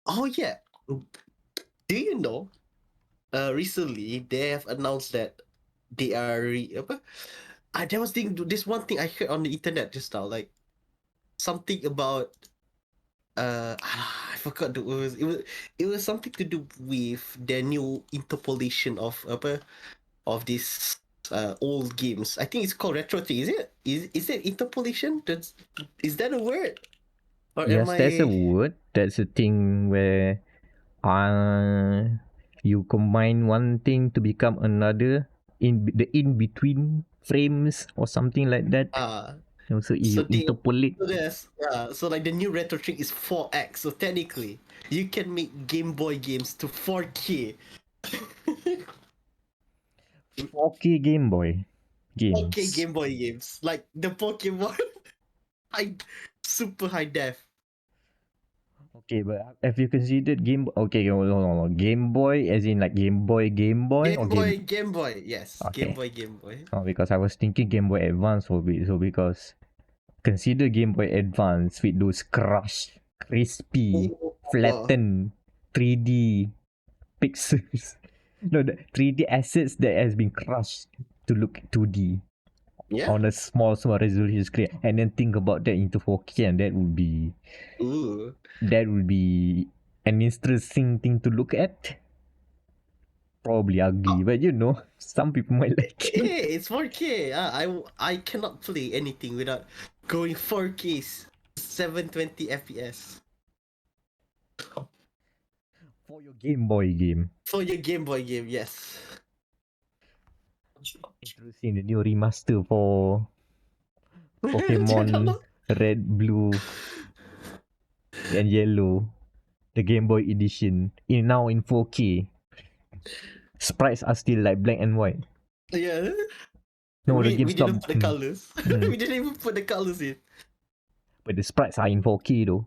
Oh yeah. Do you know? Recently they have announced that they are apa? There was this one thing I heard on the internet just now, like something about I forgot it was something to do with the new interpolation of apa of this old games. I think it's called retro thing. Is it interpolation? Is that a word? Or am Yes, that's a I word. That's a thing where you combine one thing to become another in between frames or something like that. So so you they interpolate. so there's so like the new retro trick is 4x. So technically you can make Game Boy games to 4K. 4K Game Boy 4K games. Game Boy games. Like the Pokemon high super high def. Okay, but have you considered Okay, no. Game Boy, as in like Game Boy, or Game? Game Boy, yes. Okay. Game Boy. Oh, because I was thinking Game Boy Advance will be so because consider Game Boy Advance with those crushed, crispy, Oh, flattened 3D pixels. No, the 3D assets that has been crushed to look 2D yeah. on a small resolution screen, and then think about that into 4K, and Ooh. that would be an interesting thing to look at. Probably ugly, but some people might like it. Hey, it's 4K. I cannot play anything without going 4K 720 FPS For your Game Boy game. for your Game Boy game. Yes. Introducing the new remaster for Do you not Pokemon know? Red, Blue, and Yellow, the Game Boy edition, now in 4K. Sprites are still like black and white. Yeah. No, the We game's not. didn't put the colors. Mm, We didn't even put the colors in. but the sprites are in 4K though.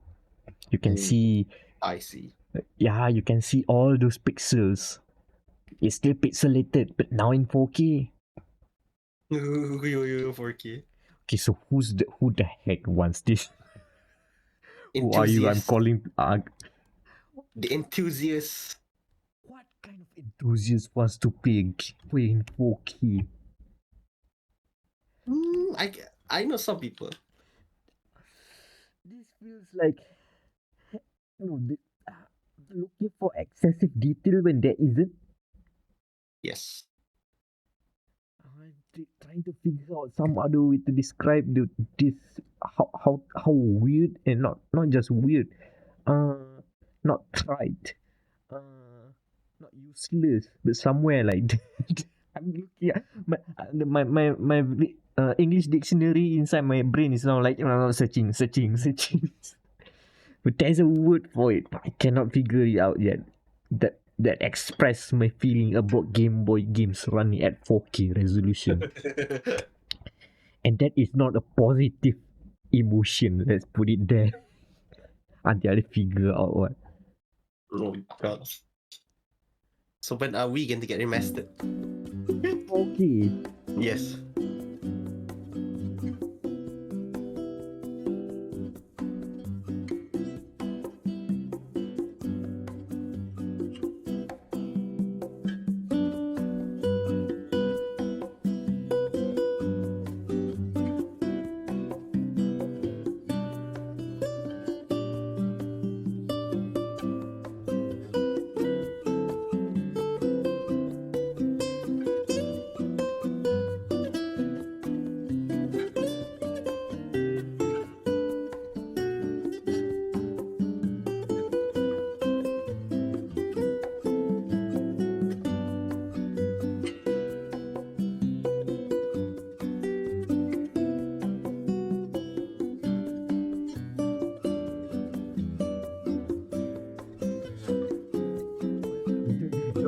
You can see, I see. yeah, you can see all those pixels. It's still pixelated, but now in 4K. 4K. Okay, so who the heck wants this? Who are you? I'm Enthusiast. calling. The enthusiast. What kind of enthusiast wants to play in 4K? I know some people. This feels like no, looking for excessive detail when there isn't. Yes. I'm trying to figure out some other way to describe this how weird, and not just weird, uh, not trite, not useless, but somewhere like that. I'm looking at my English dictionary inside my brain is now like searching. But there's a word for it, but I cannot figure it out yet. That express my feeling about Game Boy games running at 4K resolution, and that is not a positive emotion. Let's put it there. Until I figure out what. Oh god. So when are we going to get remastered? 4K. Yes.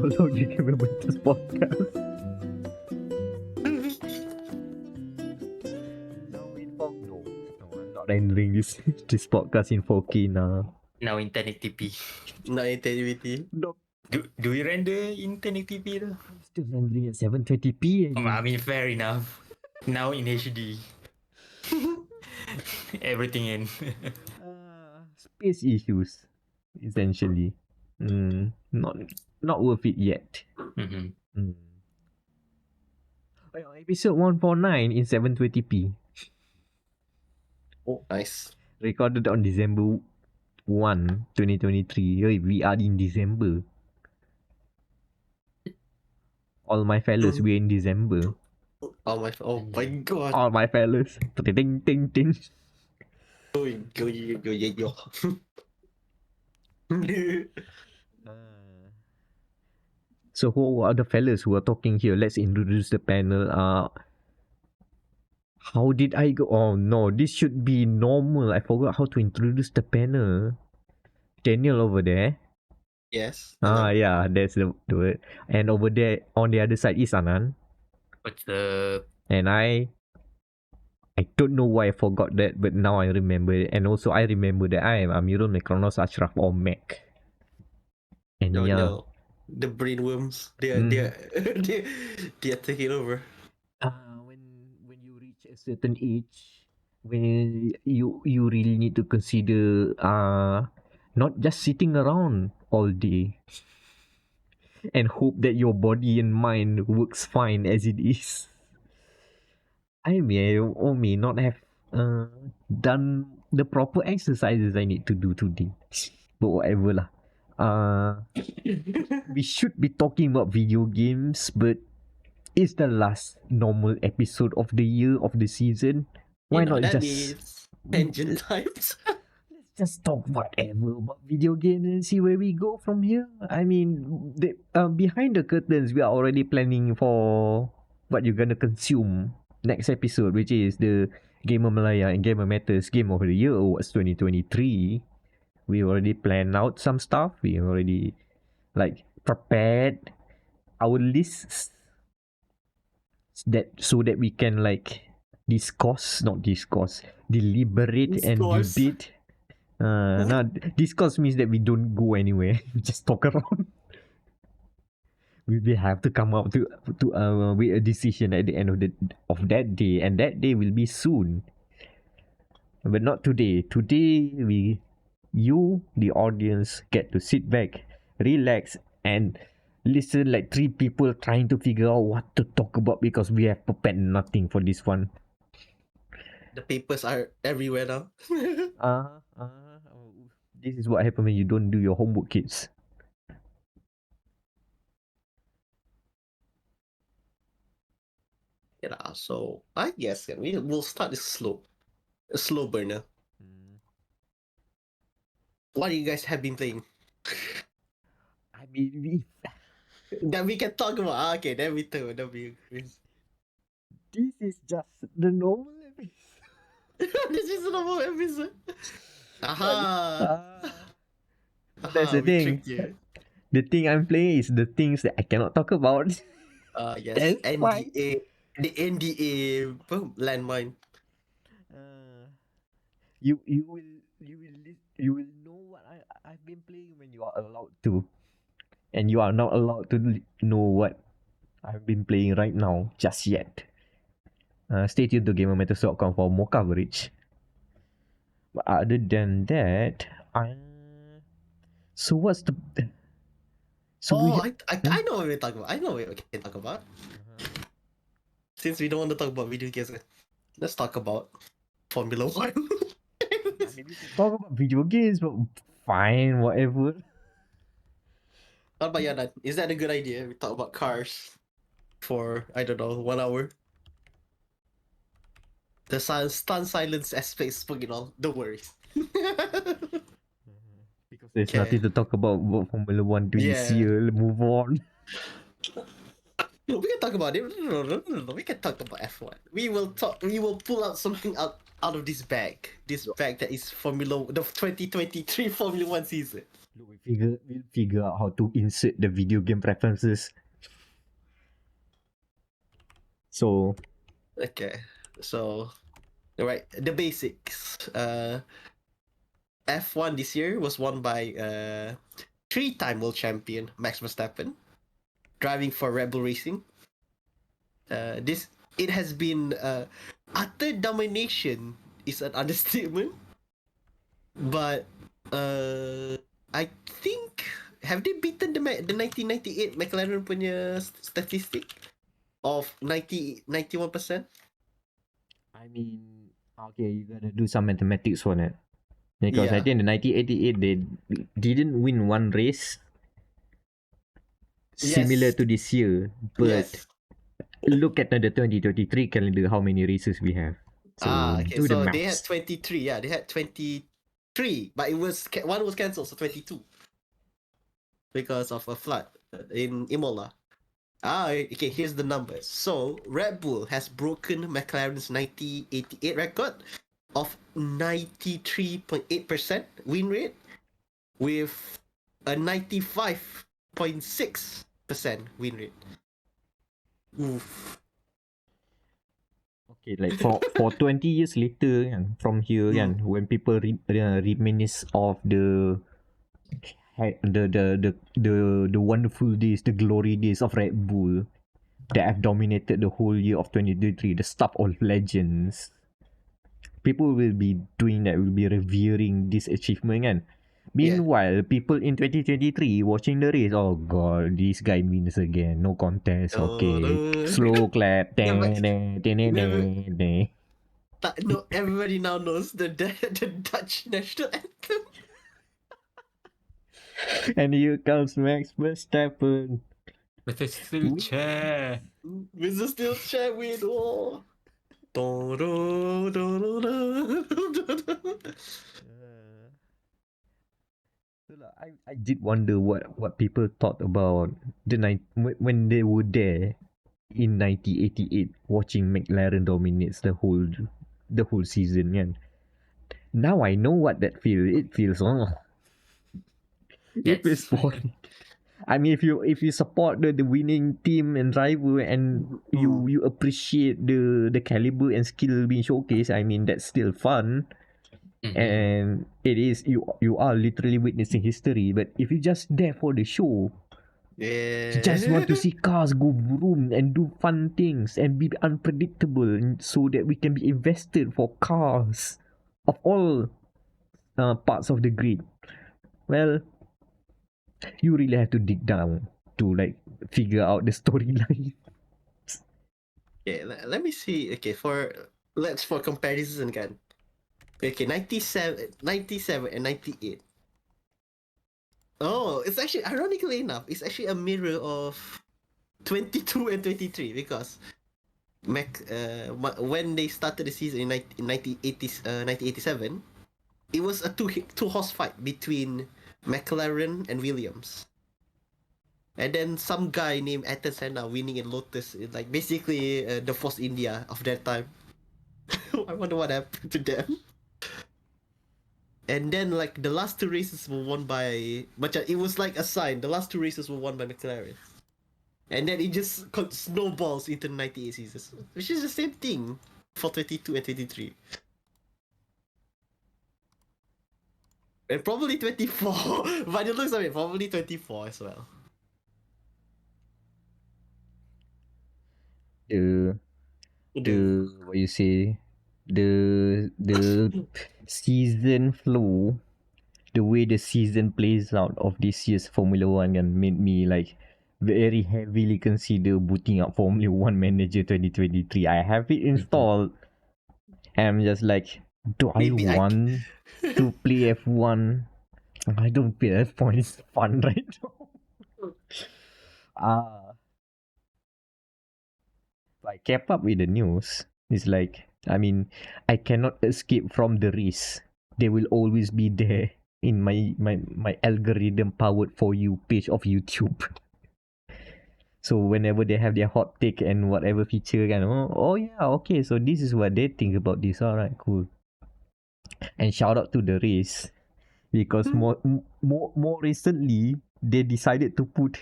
Also, you can remember this podcast. No, I'm not rendering this podcast in 4K now. Now in 1080p. Not activity. No, Do you render in 1080p though? I'm still rendering at 720p. I mean, fair enough. Now in HD. Everything in. Space issues. essentially. Not worth it yet. Mm-hmm. Mm. Oh, episode 149 in 720p. Oh, nice. Recorded on December 1, 2023. Hey, we are in December. All my fellas, we're in December. Oh my god. All my fellas. Ting, ting, ting. Go, yeah, yo. So who are the fellas who are talking here? Let's introduce the panel. How did I go? Oh no, this should be normal. I forgot how to introduce the panel. Daniel over there. Yes. Hello. Yeah, that's the word. And over there on the other side is Anan. What's the And I don't know why I forgot that, but now I remember it. And also I remember that I am Amirul Mekronos Ashraf or Mac. And No, yeah. no. The brainworms. They're Mm. they're they they're taking over. When you reach a certain age, when you really need to consider not just sitting around all day and hope that your body and mind works fine as it is. I may or may not have uh, done the proper exercises I need to do today. But whatever lah. We should be talking about video games, but it's the last normal episode of the year of the season. Why not that just means tangent times. let's just talk whatever about video games and see where we go from here. I mean, behind the curtains, we are already planning for what you're gonna consume next episode, which is the Gamer Malaya and Gamer Matters Game of the Year Awards 2023. We already planned out some stuff. We already prepared our lists that so that we can deliberate and Discourse. debate. Now discourse means that we don't go anywhere. We just talk around. We will have to come up to with a decision at the end of that day, and that day will be soon. But not today. Today you, the audience, get to sit back, relax, and listen like three people trying to figure out what to talk about because we have prepared nothing for this one. The papers are everywhere now. Uh, uh, this is what happens when you don't do your homework, kids. Yeah, so I guess we'll start this a slow burner. What you guys have been playing I mean, that we can talk about? Okay, then we talk. this is just the normal episode. This is a normal episode. Aha! That's the We thing. tricked you. The thing I'm playing is the things that I cannot talk about. Yes. That's fine. NDA. The NDA landmine. You will know what I've been playing when you are allowed to, and you are not allowed to know what I've been playing right now just yet. Stay tuned to GamerMatters.com for more coverage. But other than that, so what's the I know what we're talking about. I know what we can talk about. Since we don't want to talk about video games, let's talk about Formula One. I mean, we can talk about video games, but fine, whatever. What about Yanan? Is that a good idea? We talk about cars for, I don't know, 1 hour. The stun silence aspect is fucking all. Don't worry. Because there's Okay. nothing to talk about Formula One this Yeah. year. Move on. We can talk about it. No. We can talk about F1. We will pull out something out of this bag. This bag that is the 2023 Formula One season. Look, we'll figure out how to insert the video game preferences. So Okay. So, alright, the basics. F1 this year was won by 3-time world champion Max Verstappen, driving for Red Bull Racing. It has been utter domination is an understatement, but I I think have they beaten the 1998 McLaren punya statistic of 91%? I mean, okay, you gotta do some mathematics on it. Because I Yeah. think the 1988 they didn't win one race similar Yes. to this year, but Yes. look at the 2023 calendar, how many races we have. So Okay. do the So they had maths. 23. Yeah, they had 23, but it was one was cancelled, so 22 because of a flood in Imola. Okay, here's the numbers. So Red Bull has broken McLaren's 1988 record of 93.8% win rate with a 95.6% win rate. Oof. Okay, like for 20 years later kan, from here kan, when people reminisce of the wonderful days, the glory days of Red Bull that have dominated the whole year of 2023, the stuff of legends. People will be doing that, will be revering this achievement kan. Yeah. Meanwhile, people in 2023 watching the race, oh god, this guy wins again, no contest, okay. Slow clap, Yeah, but remember, deh. no, everybody now knows the Dutch national anthem. And here comes Max Verstappen. With a steel We- chair. With the steel chair win. Oh. So like, I did wonder what people thought about the night when they were there in 1988 watching McLaren dominates the whole season kan. Now I know what that feels. It feels it feels That's boring. I mean, if you support the winning team and driver and you appreciate the caliber and skill being showcased, I mean that's still fun. And it is you are literally witnessing history. But if you just there for the show, you just want to Yeah. see cars go vroom and do fun things and be unpredictable, so that we can be invested for cars of all parts of the grid. Well, you really have to dig down to like figure out the storyline. Okay, let me see. Okay, for comparison kan. Okay, 97 and 98. Oh, it's actually ironically enough, it's actually a mirror of 22 and 23 because when they started the season in 1987, it was a two horse fight between McLaren and Williams. And then some guy named Ayrton Senna winning in Lotus, like basically the Force India of that time. I wonder what happened to them. And then like the last two races were won by it was like a sign. The last two races were won by McLaren. And then it just snowballs into the 98 seasons, which is the same thing for 22 and 23. And probably 24. But it looks like it, probably 24 as well. the what you say, the season flow, the way the season plays out of this year's Formula One and made me like very heavily consider booting up Formula One Manager 2023. I have it installed and I'm just like, do I Maybe I. want to play F1? I don't feel F1 is fun right now. Ah, I kept up with the news. It's like, I mean, I cannot escape from the risk. They will always be there in my algorithm powered for you page of YouTube. So whenever they have their hot take and whatever feature kan, oh yeah, okay, so this is what they think about this. Alright, cool. And shout out to the race because more recently they decided to put,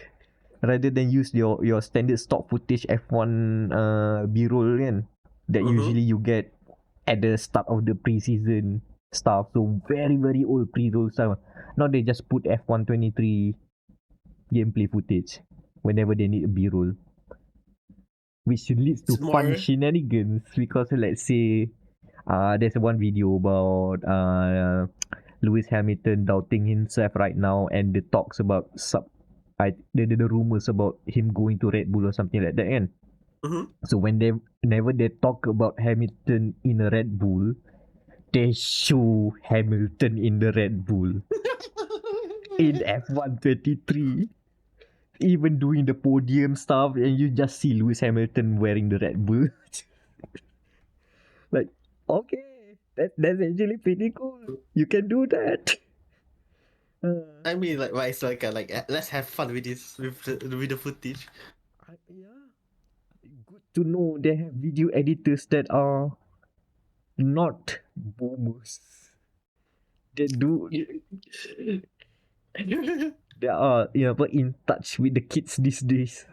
rather than use your standard stock footage F1 B-roll kan, that usually you get at the start of the pre-season stuff, so very very old pre-roll stuff. Now they just put F1 23 gameplay footage whenever they need a B-roll, which leads to It's fun more. shenanigans. Because let's say there's one video about Lewis Hamilton doubting himself right now, and the talks about the rumors about him going to Red Bull or something like that, kan? Mm-hmm. So whenever they talk about Hamilton in a Red Bull, they show Hamilton in the Red Bull in F1 23, even doing the podium stuff, and you just see Lewis Hamilton wearing the Red Bull. Like, okay, that's actually pretty cool. You can do that. I mean, like, why it's like, let's have fun with this, with the footage. Yeah, good to know they have video editors that are not boomers. They do. They are, but in touch with the kids these days.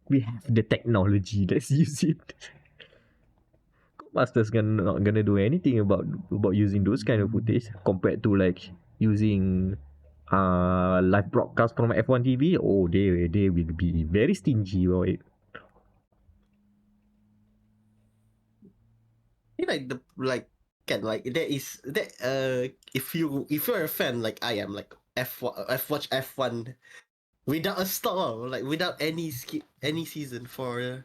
We have the technology. Let's use it. Masters not gonna do anything about using those kind of footage compared to like using live broadcast from F1 TV. Oh, they will be very stingy about it. Like the like can like there is that if you're a fan like I am, like watch F1 without a stop, like without any skip any season for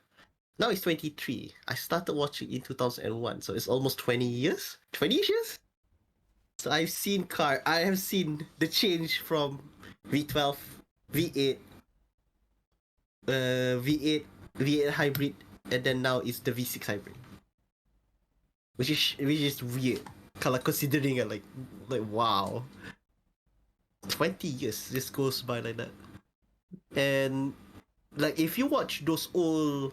now it's 23. I started watching in 2001, so it's almost 20 years. 20 years? So I have seen the change from V12, V8, V8, V8 hybrid, and then now it's the V6 hybrid. Which is weird. Kalau considering it, like wow. 20 years just goes by like that. And like if you watch those old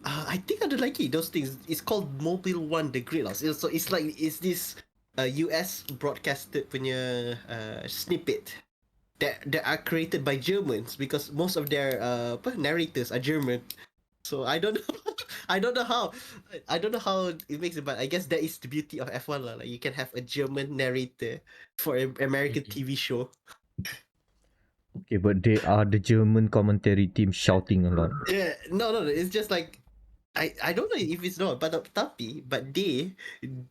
I think I don't like it. Those things. It's called Mobile One, the Grill House. So it's like it's this US broadcasted punya snippet that are created by Germans because most of their narrators are German. So I don't know. I don't know how it makes it, but I guess that is the beauty of F1 lah. Like you can have a German narrator for an American TV show. Okay, but they are the German commentary team shouting a lot. Yeah, no, it's just like I don't know if it's not, but they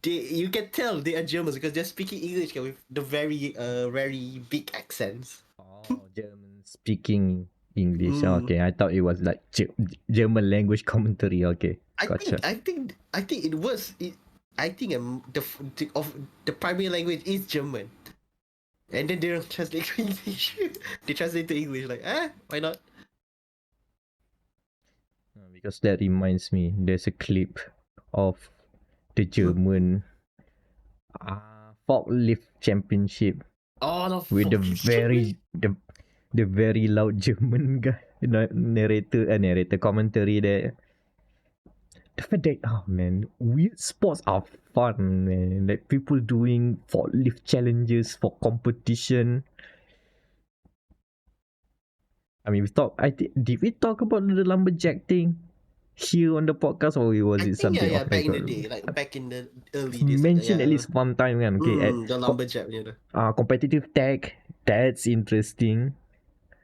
you can tell they are Germans because they're speaking English with the very big accents. Oh, German speaking English. Mm. Okay, I thought it was like German language commentary. Okay, I gotcha. think it was it. I think the primary language is German, and then they don't translate to English. They translate to English like why not? Because that reminds me, there's a clip of the German forklift championship Oh no, with the very loud German guy narrator commentary there. The fact that, oh man, weird sports are fun, man. Like people doing forklift challenges for competition. I mean, did we talk about the lumberjack thing here on the podcast, or was I it think something yeah, off back in the record? day, like back in the early days, like that, Mentioned at yeah. least one time, kan? Okay, The lumberjack, competitive tag, that's interesting.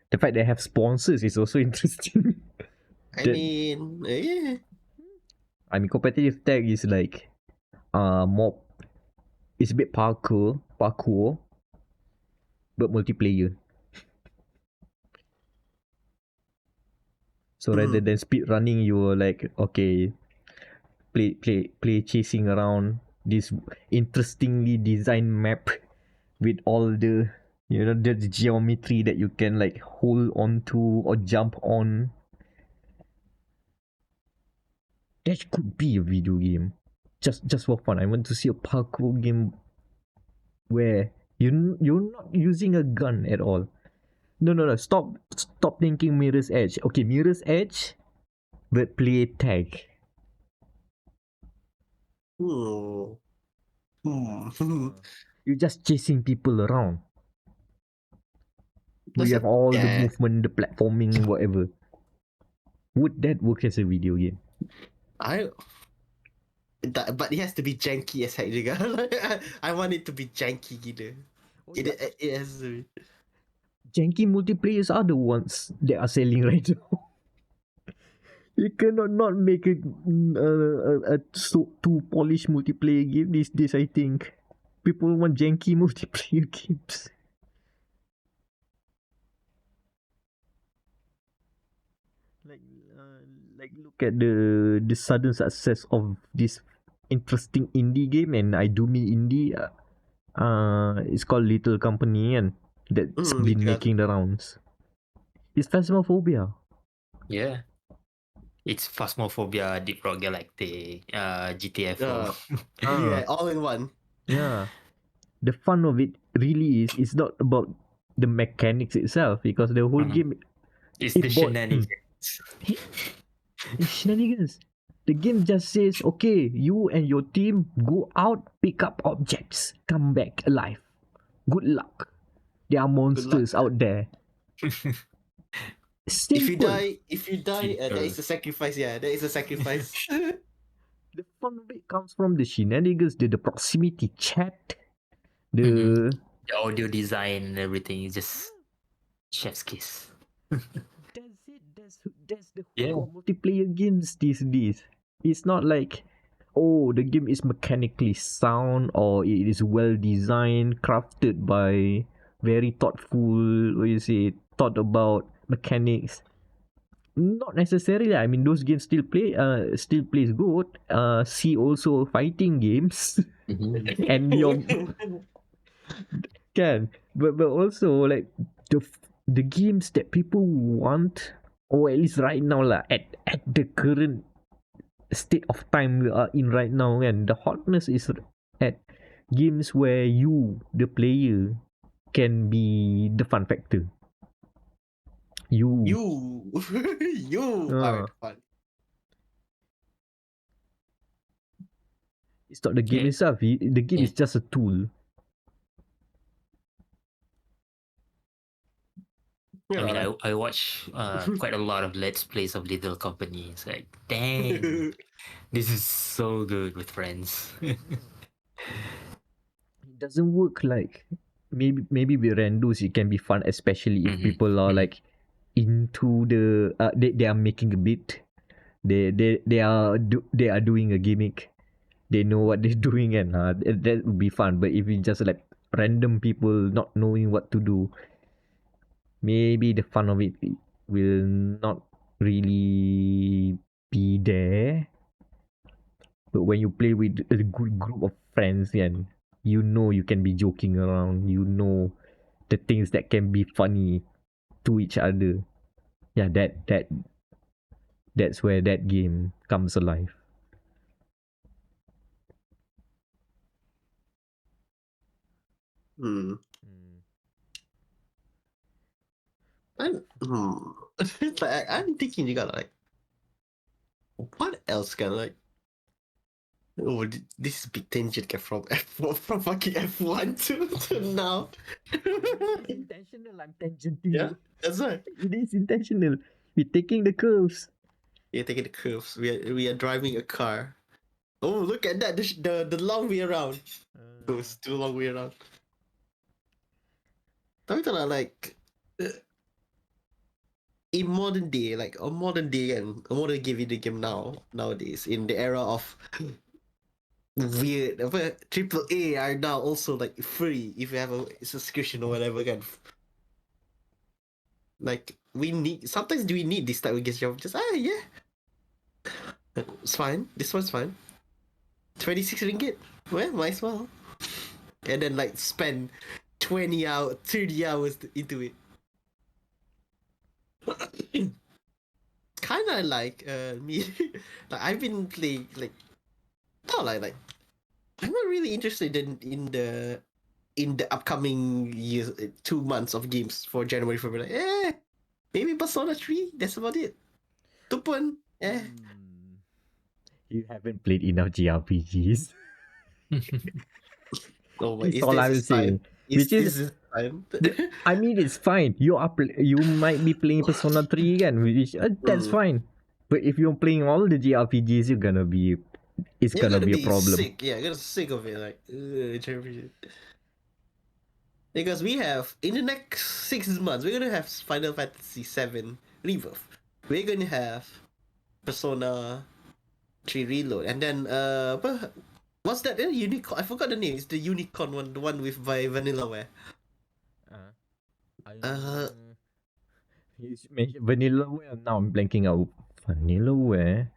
The fact they have sponsors is also interesting. I That- mean, yeah. I mean, competitive tag is like more. It's a bit parkour, but multiplayer. So rather than speed running, you were like, okay, play chasing around this interestingly designed map with all the the geometry that you can like hold on to or jump on. That could be a video game. Just for fun. I want to see a parkour game where you're not using a gun at all. No. Stop thinking Mirror's Edge. Okay, Mirror's Edge, but play tag. Hmm. You're just chasing people around. But That's you a, have all the yeah. movement, the platforming, whatever. Would that work as a video game? But it has to be janky as heck juga. I want it to be janky gila. Oh, It has to be. janky multiplayers are the ones that are selling right now. You cannot not make a too polished multiplayer game these days, I think. people want janky multiplayer games. Like, like look at the sudden success of this interesting indie game, and I do mean indie. It's called Little Company, and that's been making the rounds. It's Phasmophobia. Yeah. It's Phasmophobia, Deep Rock Galactic, GTA 4. Yeah, all in one. Yeah. The fun of it really is it's not about the mechanics itself, because the whole game It's the shenanigans. It's shenanigans. The game just says, okay, you and your team go out, pick up objects, come back alive. Good luck. There are monsters out there. Simple. If you die, there is a sacrifice. Yeah, there is a sacrifice. The fun of it comes from the shenanigans, the proximity chat, the audio design and everything is just chef's kiss. That's it. That's the whole multiplayer games these days. It's not like, oh, the game is mechanically sound or it is well designed, crafted by very thoughtful, what you say, thought about mechanics. Not necessarily. I mean, those games still plays good. See also fighting games, and your can, but also like the games that people want, or at least right now lah, at the current state of time we are in right now, and the hotness is at games where you, the player, can be the fun factor. You are fun. It's not the game itself. The game is just a tool. I mean, I watch quite a lot of Let's Plays of Little Company. It's like, dang, this is so good with friends. It doesn't work like maybe with randos it can be fun, especially if people are like into the they are making a bit. They are doing a gimmick. They know what they're doing, and that would be fun. But if it's just like random people not knowing what to do, maybe the fun of it will not really be there. But when you play with a good group of friends, and you know you can be joking around, you know the things that can be funny to each other. Yeah, that's where that game comes alive. I'm thinking you got like, what else can like? Oh, this is big tangent from from fucking F1 to now. It's intentional. I'm tangenting. Yeah, that's right. It is intentional. We're taking the curves. We're taking the curves. We are driving a car. Oh, look at that! The long way around. It's too long way around. Tapi tak lah, like in modern day, like a modern video game nowadays, in the era of weird triple A are now also like free if you have a subscription or whatever kan. Like sometimes do we need this type of games? Just yeah, it's fine. This one's fine. 26 ringgit. Well, might as well. And then like spend 30 hours into it. Kind of like me. Like I've been playing like, not like I'm not really interested in the upcoming years, 2 months of games for January, February. Like, maybe Persona 3. That's about it. Tu pun, You haven't played enough JRPGs. Oh, That's all I will say. Which is time. I mean, it's fine. You might be playing Persona 3 kan, which that's fine. But if you're playing all the JRPGs, you're gonna be a problem. Sick. Yeah, you're gonna sick of it. Like JRPG. Because we have in the next 6 months, we're gonna have Final Fantasy 7 Rebirth. We're gonna have Persona 3 Reload, and then What's that? Unicorn. I forgot the name. It's the unicorn one, the one with by Vanillaware. Uh, You mentioned Vanillaware. Now I'm blanking out. Vanillaware.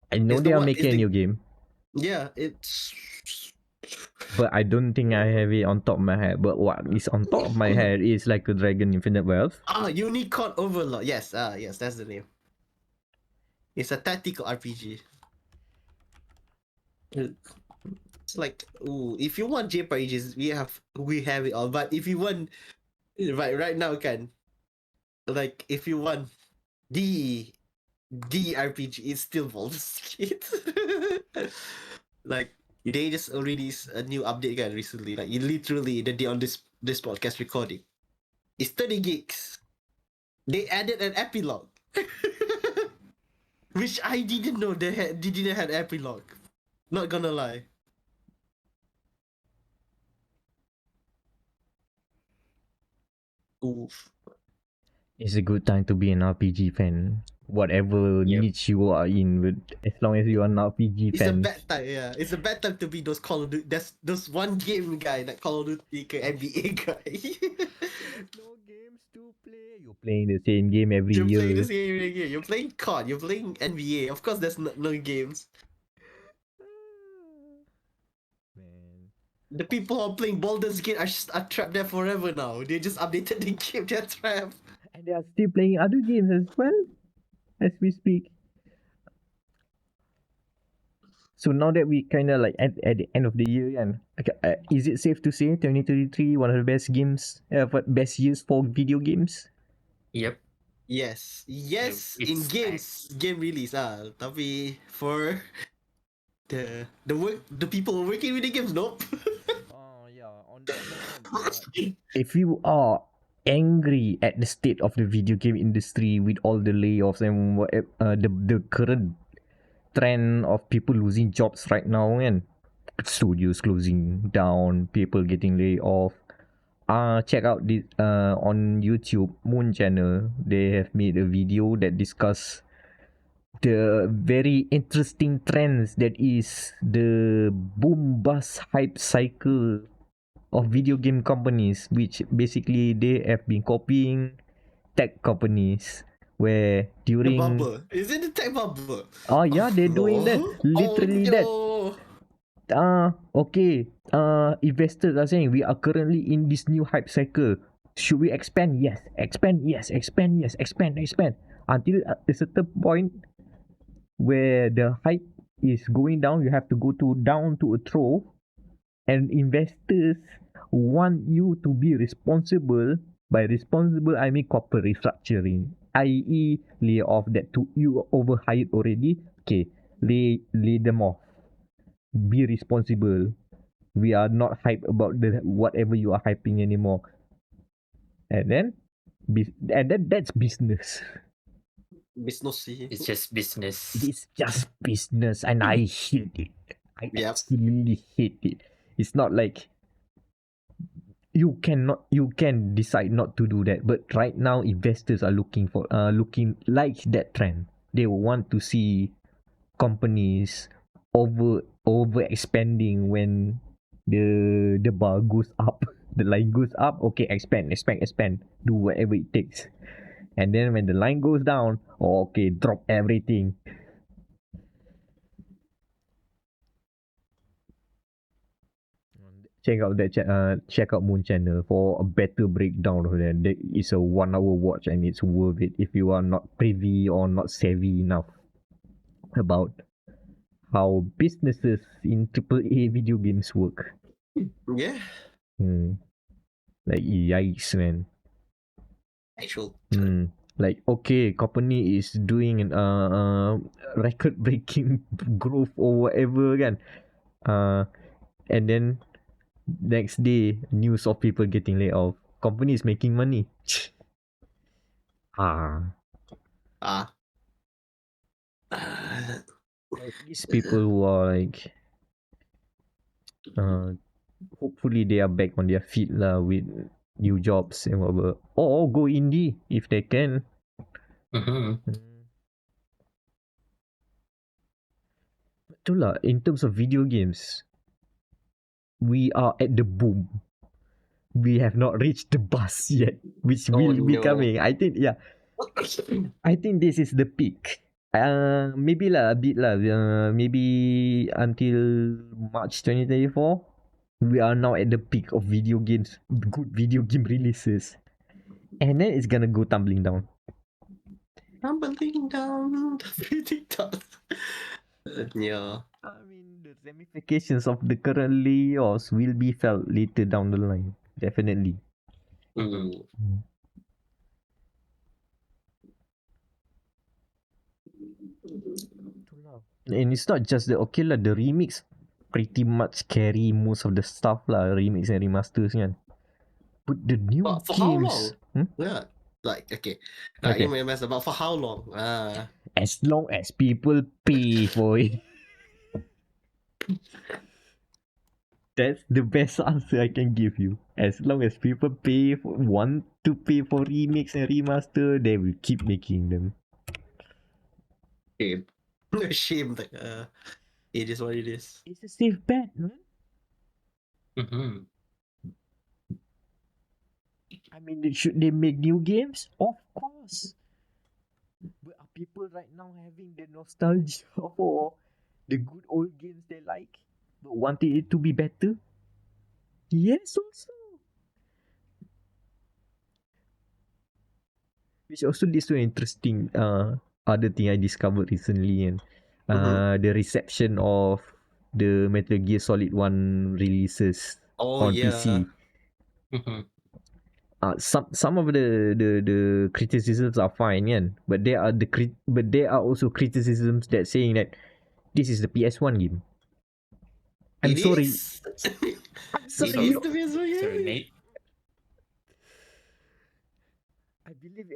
I know it's the they are what? It's making a the new game, yeah. It's but I don't think I have it on top of my head. But what is on top of my head is like a Dragon Infinite Wealth. Unicorn Overlord. Yes. Yes. That's the name. It's a tactical RPG. It's like, ooh, if you want JRPGs, we have it all. But if you want right now, can like if you want the the RPG, it's still Baldur's Gate. Like they just released a new update again recently. Like you literally the day on this podcast recording, it's 30 gigs. They added an epilogue, which I didn't know they didn't have epilogue. Not gonna lie. Oof. It's a good time to be an RPG fan. Whatever Yep. niche you are in, but as long as you are an RPG It's a fan, bad time, yeah. It's a bad time to be those Call of Duty. That's those one game guy, that Call of Duty NBA guy. no games to play. You're playing the same game every You're playing year. this game again. You're playing COD. You're playing NBA. Of course, there's no games. Man. The people who are playing Baldur's Gate are trapped there forever now. They just updated the game. They're trapped. And they are still playing other games as well as we speak. So now that we kind of like at the end of the year, and is it safe to say 2023 one of the best games, best years for video games? Yep. Yes, yes, in It's game release tapi for the people who are working with the games, nope. Oh yeah. On that note, if you are angry at the state of the video game industry with all the layoffs and the current trend of people losing jobs right now, and studios closing down, people getting laid off. Check out this on YouTube Moon channel. They have made a video that discuss the very interesting trends that is the boom bust hype cycle of video game companies, which basically they have been copying tech companies where The during bubble. Is it the tech bubble? yeah, they're doing that, Oh literally that. no. Okay, investors are saying we are currently in this new hype cycle. Should we expand? Yes. Expand? Yes. Expand? Yes. Expand? Expand. Until a certain point where the hype is going down, you have to go to down to a trough, and investors want you to be responsible. By responsible, I mean corporate restructuring, i.e., lay off that to you overhired already. Okay, lay them off. Be responsible. We are not hype about the whatever you are hyping anymore. And then, that's business. Business. it's just business. It's just business, and I hate it. I Yep. absolutely hate it. It's not like you can decide not to do that, but right now investors are looking like that trend. They want to see companies over expanding when the bar goes up, the line goes up. Okay, expand, do whatever it takes. And then when the line goes down, okay, drop everything. Check out Moon channel for a better breakdown of that. It's a 1 hour watch, and it's worth it if you are not privy or not savvy enough about how businesses in AAA video games work. Yeah. Like yikes, man. Actual. Like, okay, company is doing an record breaking growth or whatever kan. And then next day, news of people getting laid off. Company is making money. Ah. Like these people who are like, hopefully they are back on their feet lah with new jobs and whatever. Or go indie if they can. Mm-hmm. Tu lah, in terms of video games, we are at the boom. We have not reached the bust yet, which Oh will be no. coming. I think, yeah, I think this is the peak. Maybe lah, a bit lah. Maybe until March 2024, we are now at the peak of video games, good video game releases, and then it's gonna go tumbling down. Tumbling down the pretty top. Yeah. I mean, the ramifications of the current layoffs will be felt later down the line, definitely. Mm. And it's not just the okay lah, the remix pretty much carry most of the stuff lah, remix and remasters kan. But the new But for how games, long? Yeah. Like okay. Okay. You may mess about for how long? As long as people pay for it. That's the best answer I can give you. As long as people want to pay for remix and remaster, they will keep making them. Shame. Shame. Like it is what it is. It's a safe bet, man. Mm-hmm. I mean, should they make new games? Of course. But are people right now having the nostalgia for the good old games they like, but wanting it to be better? Yes, also. Which also leads to an interesting other thing I discovered recently, and the reception of the Metal Gear Solid 1 releases on PC. Mm-hmm. Some of the criticisms are fine, kan? But there are also criticisms that saying that this is the PS1 game. I'm It sorry. is? I'm It sorry. is the PS1 Sorry, game. mate. I believe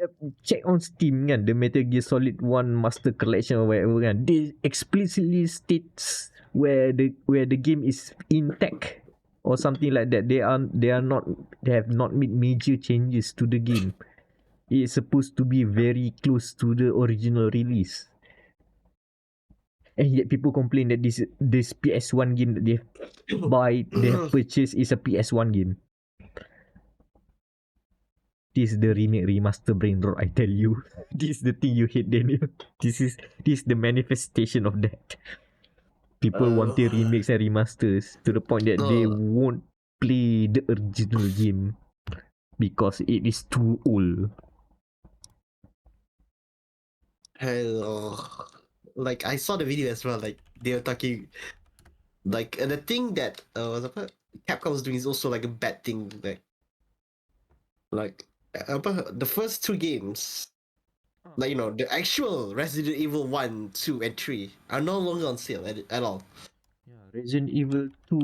check on Steam kan, the Metal Gear Solid 1 Master Collection or whatever kan, they explicitly states where the game is intact or something like that. They have not made major changes to the game. It's supposed to be very close to the original release. And yet people complain that this PS1 game that they have purchased is a PS1 game. This is the remake remaster brain rot, I tell you. This is the thing you hate, Daniel. This is the manifestation of that. People wanting remakes and remasters to the point that they won't play the original game because it is too old. Hello. Like I saw the video as well. Like they were talking, like the thing that Capcom was doing is also like a bad thing. Like the first two games, like the actual Resident Evil 1, 2, and 3 are no longer on sale at all. Yeah, Resident Evil 2.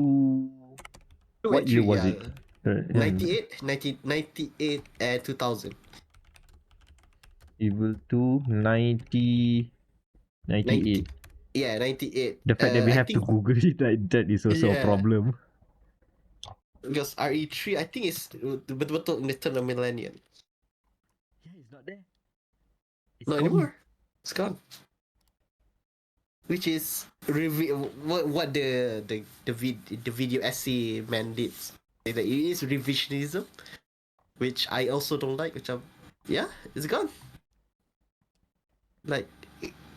2 What and year 3, was yeah. it? 98, and 2000. Evil 2, 98. 90, yeah, 98. The fact that we I have to think Google it, that is also a Yeah. problem. because RE3, I think it's betul-betul in the turn of millennium. Yeah, it's not there. It's Not gone. anymore. It's gone. Which is what the video essay man did. Say that it is revisionism, which I also don't like. Which yeah, it's gone. Like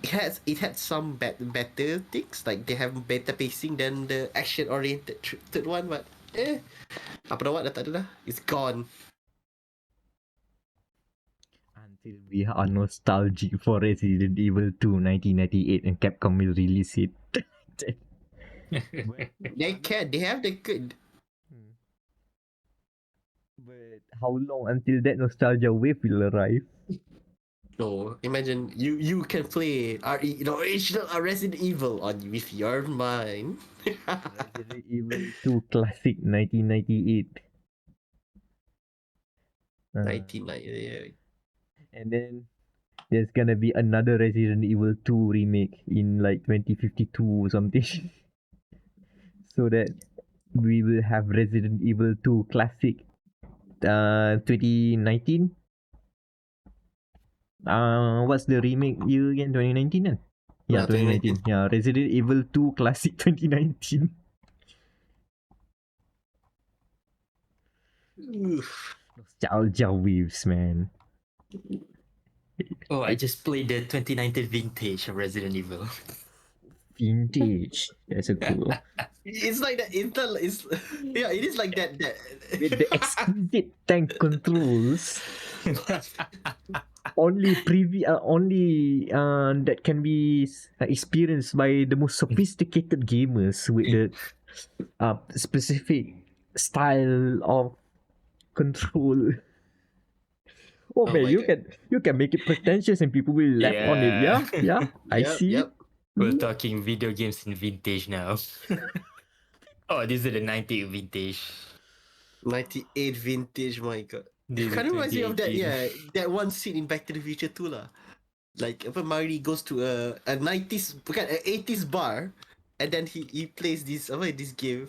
it had some better things, like they have better pacing than the action oriented third one, but apa dah dah tak ada dah. It's gone. Until we are nostalgic for Resident Evil 2 1998 and Capcom will release it. They have the good. But how long until that nostalgia wave will arrive? No, imagine you can play the original Resident Evil with your mind. Resident Evil 2 Classic 1998. 1998. And then there's gonna be another Resident Evil 2 remake in like 2052 or something. So that we will have Resident Evil 2 Classic 2019. What's the remake year again? 2019 kan? Yeah, No, 2019. Yeah, Resident Evil 2 Classic 2019. Oof. Nostalgia waves, man. Oh, I It, just played the 2019 vintage of Resident Evil. vintage. That's a cool. It's like that. It's yeah. It is like that. With the exquisite tank controls, only that can be experienced by the most sophisticated gamers with the specific style of control. Oh Oh man, my god. you can make it pretentious and people will laugh on it. Yeah. Yeah, yeah, I Yep. see it. Yep. We're Hmm. talking video games in vintage now. Oh, this is the 90 vintage. 98 vintage. My god. It This is kind of reminds me of that. 2018. Yeah, that one scene in Back to the Future too, lah. Like, if Marty goes to a 90s, bukan, a 80s bar, and then he plays this game.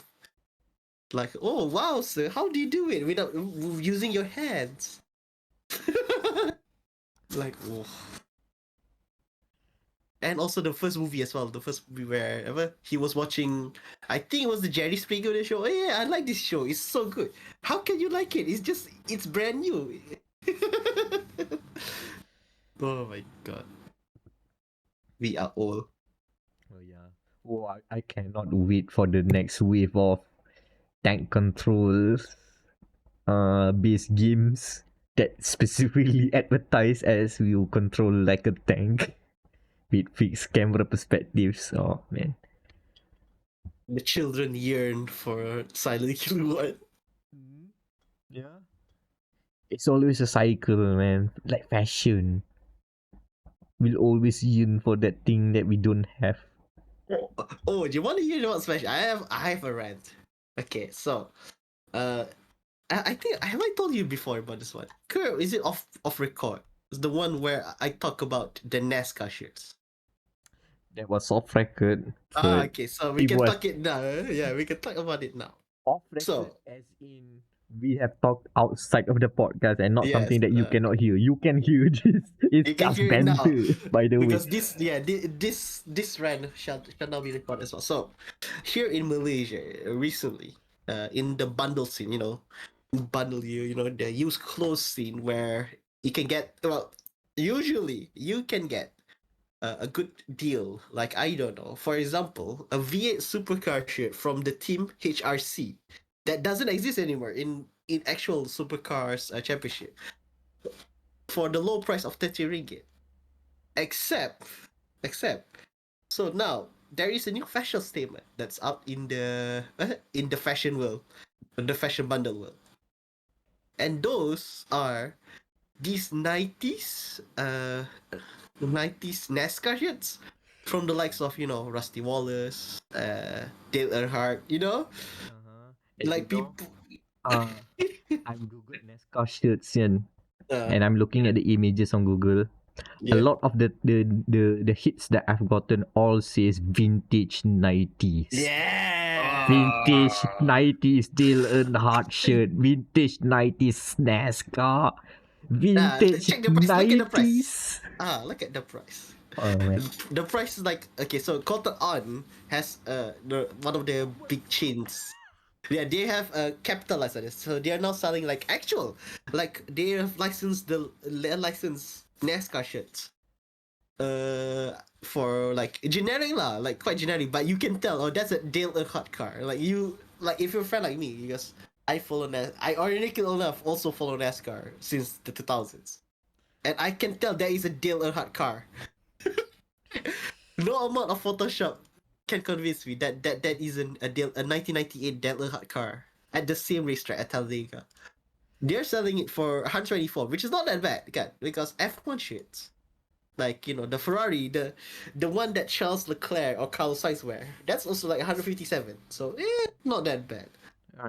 Like, oh wow, sir, how do you do it without using your hands? Like, oh. And also the first movie as well. The first movie where he was watching, I think it was the Jerry Springer show. Oh yeah, I like this show. It's so good. How can you like it? It's brand new. Oh my god, we are old. Oh yeah. Oh, I cannot wait for the next wave of tank controls based games that specifically advertise as will control like a tank with fixed camera perspectives. Oh man. The children yearn for Silent Hill 1. Yeah. It's always a cycle, man. Like fashion. We'll always yearn for that thing that we don't have. Oh, do you want to hear about Smash? I have a rant. Okay, so uh I think have I told you before about this one? Kurt, is it off record? It's the one where I talk about the NASCAR shirts. That was off record, but Okay, so we it can was talk it now. Yeah, we can talk about it now. off record So as in we have talked outside of the podcast and not yes, something that you cannot hear. You can hear this. It's you can just hear it now banter, by the way. because this rant shall now be recorded as well. So here in Malaysia recently, in the bundle scene, bundle the used clothes scene where you can get, well, usually you can get a good deal. Like, I don't know, for example, a V8 supercar shirt from the team HRC that doesn't exist anymore in actual supercars championship for the low price of 30 ringgit. Except, so now there is a new fashion statement that's out in the fashion world, the fashion bundle world, and those are these 90s NASCAR shirts from the likes of Rusty Wallace, Dale Earnhardt, And like people. uh, I'm Google NASCAR shirts and Uh, and I'm looking at the images on Google. A yeah. lot of the hits that I've gotten all says vintage 90s. Yeah. Vintage 90s Dale Earnhardt shirt. Vintage 90s NASCAR. Vintage Check the price. Look at the price. 90s. Look at the price. Oh man. The price is like, okay. So Cotton On has one of the big chains. Yeah, they have capitalized on this, so they are now selling like actual, like they have licensed licensed NASCAR shirts. For like generic lah, like quite generic, but you can tell, oh, that's a Dale Earnhardt car. Like if you're a friend like me, because I follow I ironically enough also follow NASCAR since the 2000s, and I can tell there is a Dale Earnhardt car. No amount of Photoshop can convince me that isn't a 1998 Dale Earnhardt car at the same racetrack at Talladega. They're selling it for 124, which is not that bad, again, because F1 shirts, like the Ferrari, the one that Charles Leclerc or Carlos Sainz wear, that's also like 157. So not that bad.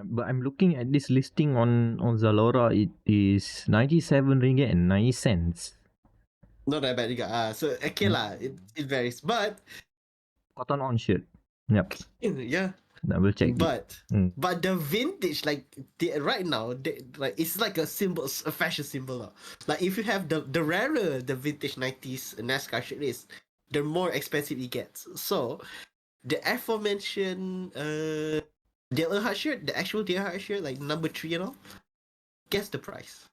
But I'm looking at this listing on Zalora. It is 97 ringgit and 90 cents. Not that bad, so okay lah, it varies, but Cotton On shirt. Yep. yeah. Double check it. But the vintage, like right now, like it's like a symbol, a fashion symbol. Like if you have the rarer the vintage 90s NASCAR shirt is, the more expensive it gets. So the aforementioned Dale Earnhardt shirt, the actual Dale Earnhardt shirt, like number 3 and all, guess the price.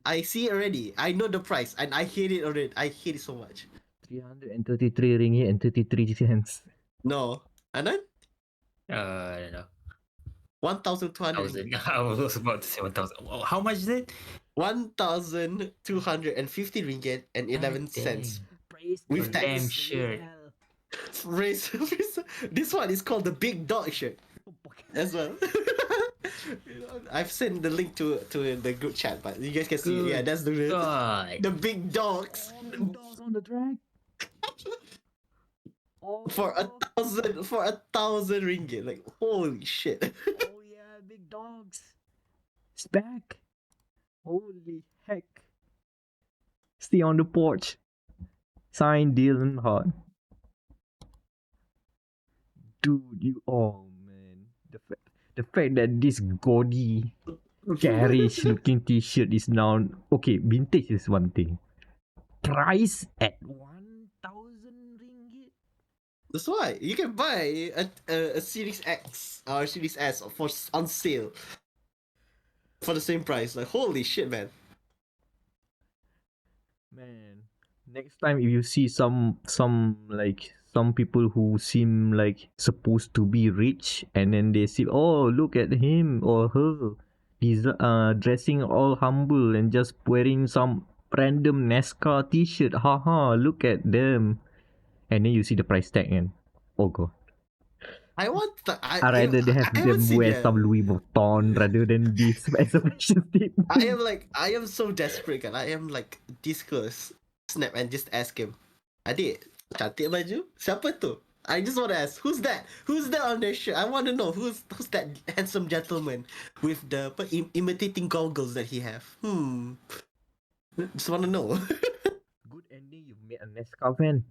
I see it already. I know the price and I hate it already. I hate it so much. 333 ringgit and 33 cents. No. Anan? I don't know. 1,200 ringgit. I was about to say 1,000. How much is it? 1,250 ringgit and 11 cents. Praise With the Damn tax. shirt. This one is called the Big Dog shirt as well. I've sent the link to the group chat, but you guys can see it. Yeah, Good that's God. the big dogs. Oh, big dogs on the track. Oh, For a thousand ringgit. Like holy shit. oh yeah, big dogs. It's back. Holy heck. Stay on the porch. Signed Dylan Hart. Dude, you man. The fact that this gaudy, garish looking t-shirt is now okay, vintage is one thing. Price at 1,000 ringgit. That's why you can buy a Series X or Series S for on sale for the same price. Like holy shit, man. Man, next time if you see some people who seem like supposed to be rich and then they see, oh, look at him or her, he's dressing all humble and just wearing some random NASCAR t-shirt, haha, look at them, and then you see the price tag and oh god, I want I rather they have I haven't them seen wear yet. some Louis Vuitton rather than this as a fashion statement. I am so desperate kan. I am like this close. Snap and just ask him. Adik, cantik baju? Siapa tu? I just want to ask, who's that? Who's that on their shirt? I want to know who's that handsome gentleman with the imitating goggles that he have. Just want to know. Good ending, you've met a NASCAR fan.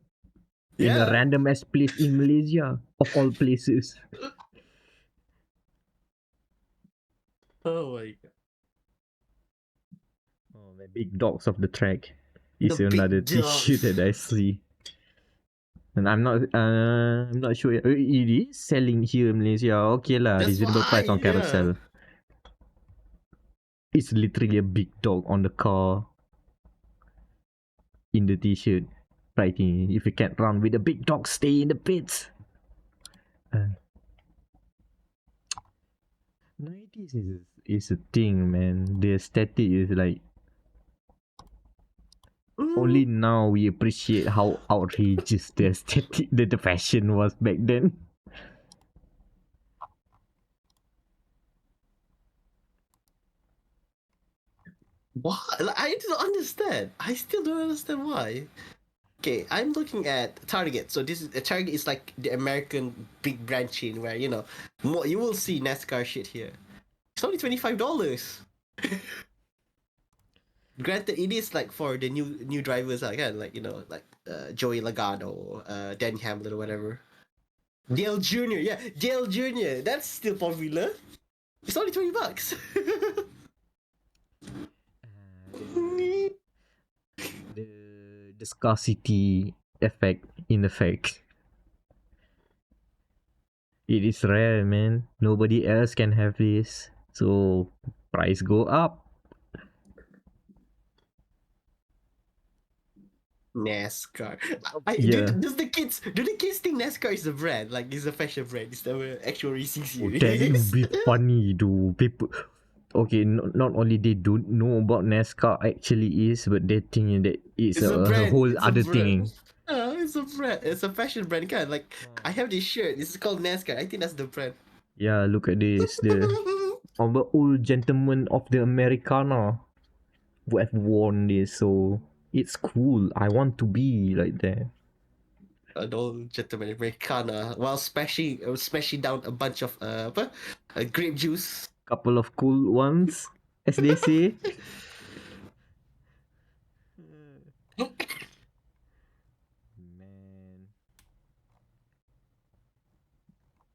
In a Yeah. random ass place in Malaysia, of all places. Oh my god. Oh, the big dogs of the track is The another big t-shirt dogs. that I see. And I'm not sure it is selling here in Malaysia. Okay lah, That's reasonable why, price on yeah. Carousel. It's literally a big dog on the car in the t-shirt. Writing, if you can't run with the big dog, stay in the pits. 90s is a thing, man. The aesthetic is like only now we appreciate how outrageous the aesthetic, the fashion was back then. What? Like, I don't understand. I still don't understand why. Okay, I'm looking at Target. So this is Target is like the American big brand chain where more you will see NASCAR shit here. It's only $25. Granted, it is like for the new drivers again, like like Joey Logano, Danny Hamlin or whatever. Dale Jr. Yeah, Dale Jr. That's still popular. It's only $20. The scarcity effect in effect. It is rare, man. Nobody else can have this, so price go up. NASCAR. Yeah. Do the kids think NASCAR is a brand? Like it's a fashion brand? It's the actual racing Oh, series. that would be funny, dude. People, okay, not only they don't know about NASCAR actually is, but they think that it's It's a a brand. whole It's a other brand. thing. It's a brand. It's a fashion brand. Kind like I have this shirt. This is called NASCAR. I think that's the brand. Yeah, look at this. The old gentleman of the Americana who have worn this, so it's cool. I want to be like that. An old gentleman Americana while smashing down a bunch of grape juice. Couple of cool ones, as they say. Man.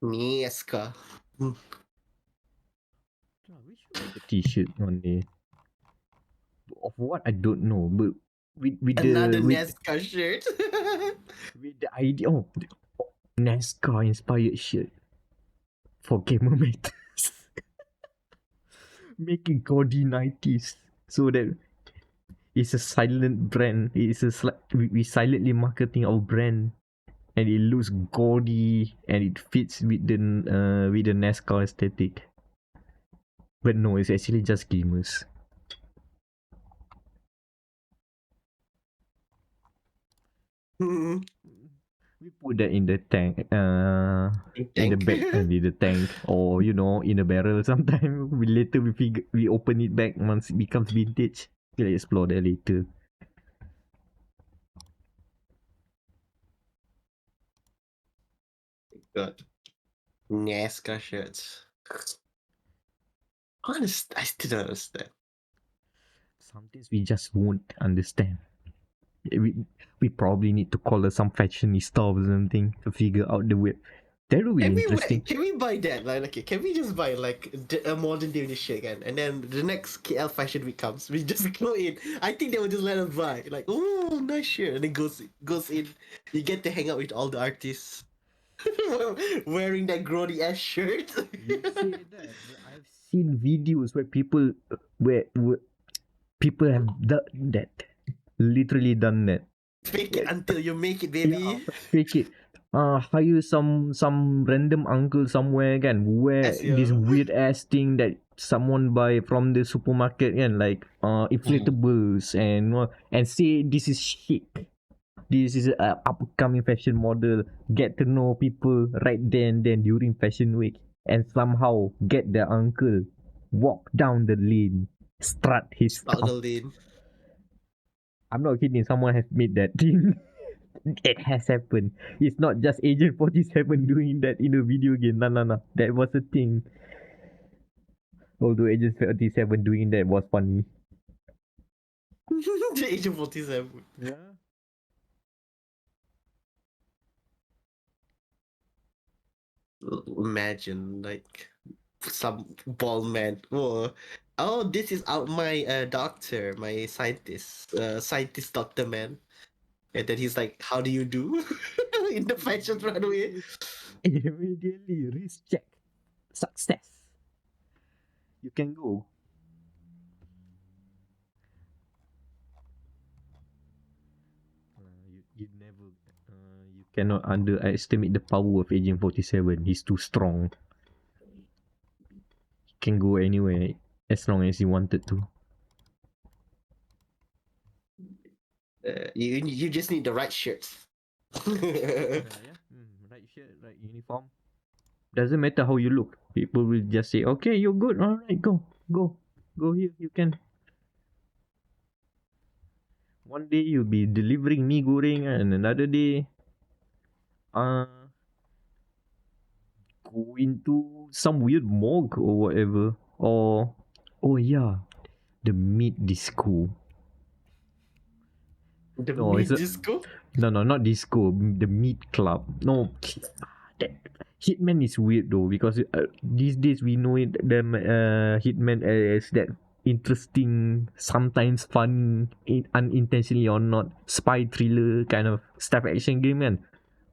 NASCAR. We should make a t-shirt one day. Of what I don't know, but with Another the NASCAR shirt. with the idea NASCAR inspired shirt for gamer matters. Making gaudy 90s so that it's a silent brand. It's we silently marketing our brand, and it looks gaudy and it fits with the NASCAR aesthetic. But no, it's actually just gamers. Hmm. We put that in the tank, in the Tank. back, and in the tank, or in a barrel. Sometime we later we open it back once it becomes vintage. We'll explore that later. God. NASCAR shirts. Honest, I still don't understand. Sometimes we just won't understand. We probably need to call some fashionista or something to figure out the way. That would be interesting. Can we buy that? Like, okay, can we just buy like a modern day shirt again, and then the next KL Fashion Week comes, we just go in. I think they will just let us buy. Like, oh, nice shirt, and it goes in. You get to hang out with all the artists wearing that grody ass shirt. You say that, but I've seen videos where where people have done that, literally done that. Fake it until you make it, Yeah, baby. fake it. Hire some random uncle somewhere kan wear As this you. weird ass thing that someone buy from the supermarket kan, like inflatables and say this is chic. This is a upcoming fashion model. Get to know people right then during fashion week, and somehow get the uncle walk down the lane, strut his Start stuff. the lane. I'm not kidding. Someone has made that thing. It has happened. It's not just Agent 47 doing that in a video game. Nah. That was a thing. Although Agent 47 doing that was funny. The age of 47. Yeah. Imagine like some bald man. Oh, this is out my doctor, my scientist doctor man. And then he's like, "How do you do?" In the fashion runway. Immediately risk check. Success. You can go. You never. You cannot underestimate the power of Agent 47. He's too strong. He can go anywhere as long as he wanted to. You just need the right shirts. Right shirt, right uniform. Doesn't matter how you look. People will just say, "Okay, you're good. All right, go here. You can." One day you'll be delivering mee goreng, and another day, uh, go into some weird morgue or whatever. Or, oh yeah, the meat disco. The No, it's meat a disco. no, not disco. The meat club. No, that Hitman is weird though because these days we know it them Hitman as that interesting, sometimes fun, unintentionally or not, spy thriller kind of stuff action game kan.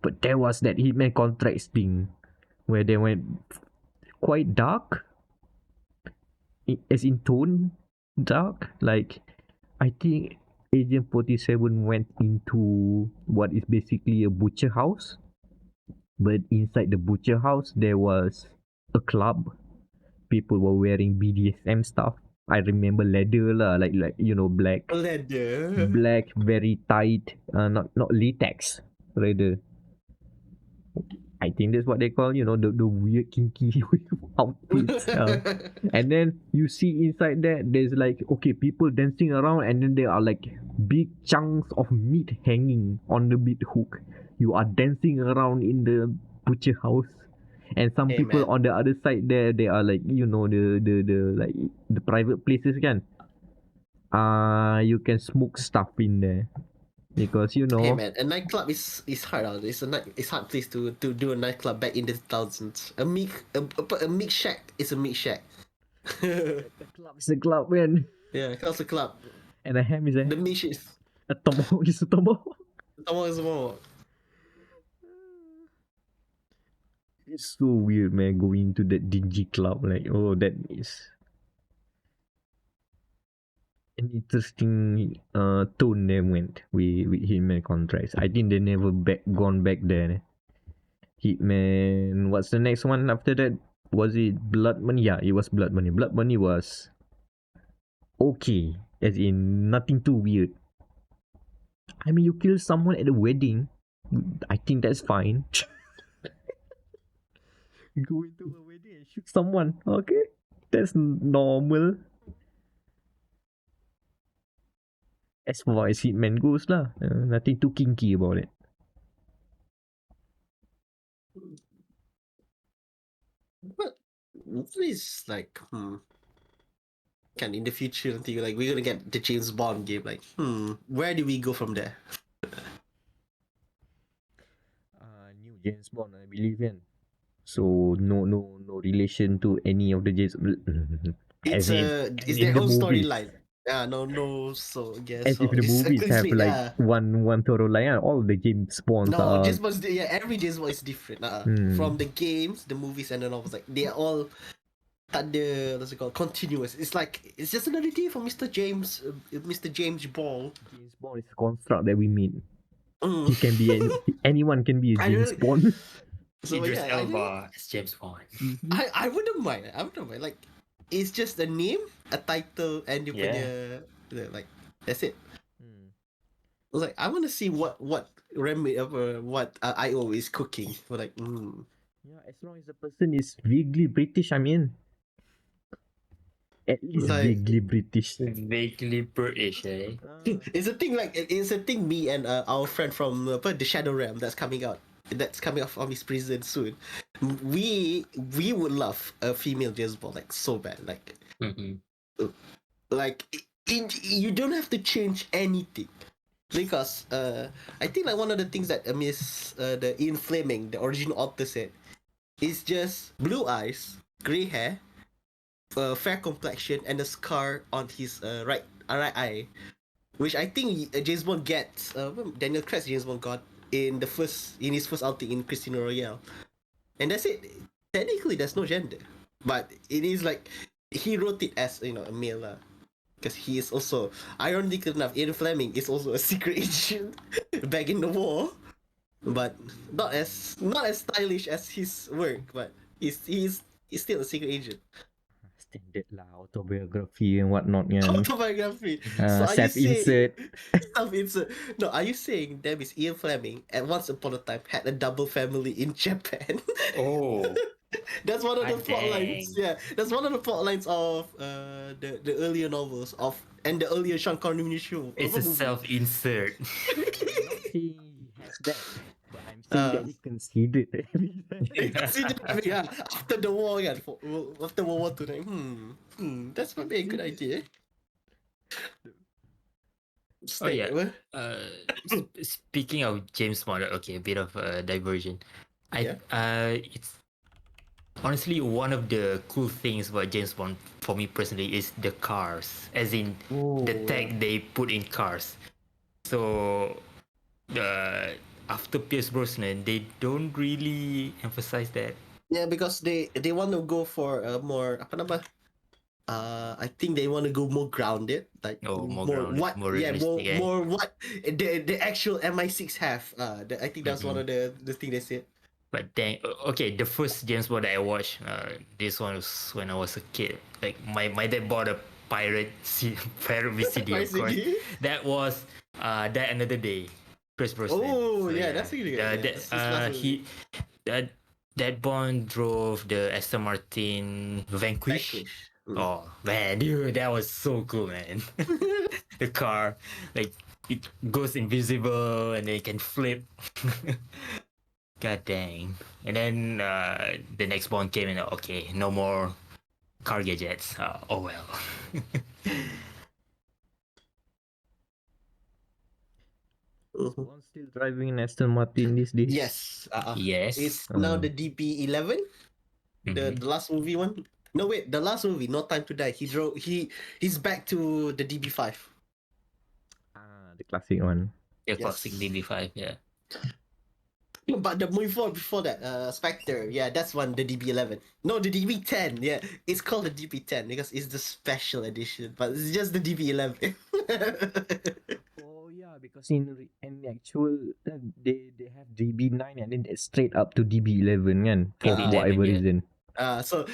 But there was that Hitman Contracts thing where they went quite dark, as in tone, dark. Like I think Agent 47 went into what is basically a butcher house, but inside the butcher house there was a club. People were wearing BDSM stuff. I remember leather lah, like Leather. black, very tight, not latex, rather. I think that's what they call, the weird kinky outfits. And then you see inside that there's like, okay, people dancing around, and then there are like big chunks of meat hanging on the meat hook. You are dancing around in the butcher house, and some Hey people man. on the other side there, they are like, the like the private places kan. You can smoke stuff in there because Hey man, a nightclub is hard. It's hard place to do a nightclub back in the thousands. A meat shack is a meat shack. the club is a club man, Yeah, it's a club. and a ham is a The ham. meat is A tomahawk is a tomahawk. Tomahawk is more. It's so weird, man. Going to that dingy club, like, oh, that is an interesting tone they went with Hitman contracts. I think they never gone back there. Hitman. What's the next one after that? Was it Blood Money? Yeah, it was Blood Money. Blood Money was okay, as in nothing too weird. I mean, you kill someone at a wedding. I think that's fine. Go into a wedding and shoot someone. Okay, that's normal. As far as Hitman goes, lah, nothing too kinky about it. But what is like, can in the future until like we're gonna get the James Bond game, like, where do we go from there? New James Bond, I believe in. So no relation to any of the James. It's as their the own movies. storyline. Yeah, no, so I guess As if so. the It's movies have complete, like yeah. one thorough line. All the James Bonds No, are. James Bond, yeah, every James Bond is different. From the games, the movies, and the novels, like they are all what's it called, continuous. It's like it's just another day for Mr. James Bond. James Bond is a construct that we made. Mm. He can be anyone can be a I James really, Bond. so Idris yeah, Elba as James Bond. I wouldn't mind. Like, it's just a name, a title, and you Yeah. like that's it. I was like, I want to see what IO is cooking. We're like, Yeah, as long as the person is vaguely British, I mean, at least like vaguely British. Vaguely British, eh? it's a thing, like it's a thing. Me and our friend from the Shadow Realm that's coming out. That's coming out from his prison soon. We would love a female James Bond, like so bad, like Mm-hmm. like you don't have to change anything because I think like one of the things that the Ian Fleming, the original author, said is just blue eyes, gray hair, fair complexion, and a scar on his right eye, which I think James Bond gets. Daniel Craig's James Bond got in his first outing in Casino Royale, and that's it. Technically, there's no gender, but it is like he wrote it as a male, because he is also, ironically enough, Ian Fleming is also a secret agent back in the war, but not as stylish as his work, but he's still a secret agent. Standard lah, autobiography and whatnot, yeah. Autobiography. So are you saying Self-insert. self-insert? No, are you saying that is Ian Fleming at once upon a time had a double family in Japan? Oh, That's one of the God plot lines. dang. Yeah, that's one of the plot lines of the earlier novels and the earlier Sean Connery It's a movie. self-insert. I'm not saying he has that, but I'm saying that he considered Yeah, after the war, yeah, after World War II, like, that's probably a good idea. Oh yeah. Apa? Speaking of James Bond, okay, a bit of a diversion. Yeah. It's honestly one of the cool things about James Bond for me personally is the cars, as in the tech they put in cars. So, after Pierce Brosnan, they don't really emphasize that. Yeah, because they want to go for a more apa nama? I think they want to go more grounded, like More more grounded, what? more Yeah, realistic, eh? more what the actual MI6 have. I think that's one of the thing they said. But dang, okay, the first James Bond that I watched, this one was when I was a kid. Like my dad bought a pirate VCD, of course. YCD? That was That Another Day, Chris Brosnan. Oh, yeah, that's really good. Yeah, that's his last movie. That Bond drove the Aston Martin Vanquish. Oh man, dude, that was so cool, man. The car, like, it goes invisible and they can flip. God dang. And then the next Bond came and okay, no more car gadgets. Oh well. Bond still driving an Aston Martin these days. Yes. Yes. It's now the DP11, the last movie one. No wait, the last movie, No Time to Die. He's back to the DB5. The classic one. The classic Yes. DB5, yeah. But the before that, Spectre, yeah, that's one, the DB11. No, the DB10, yeah. It's called the DB10 because it's the special edition, but it's just the DB11. Oh yeah, because in the actual they have DB9 and then it's straight up to DB11 kan for DB11, whatever yeah. reason. So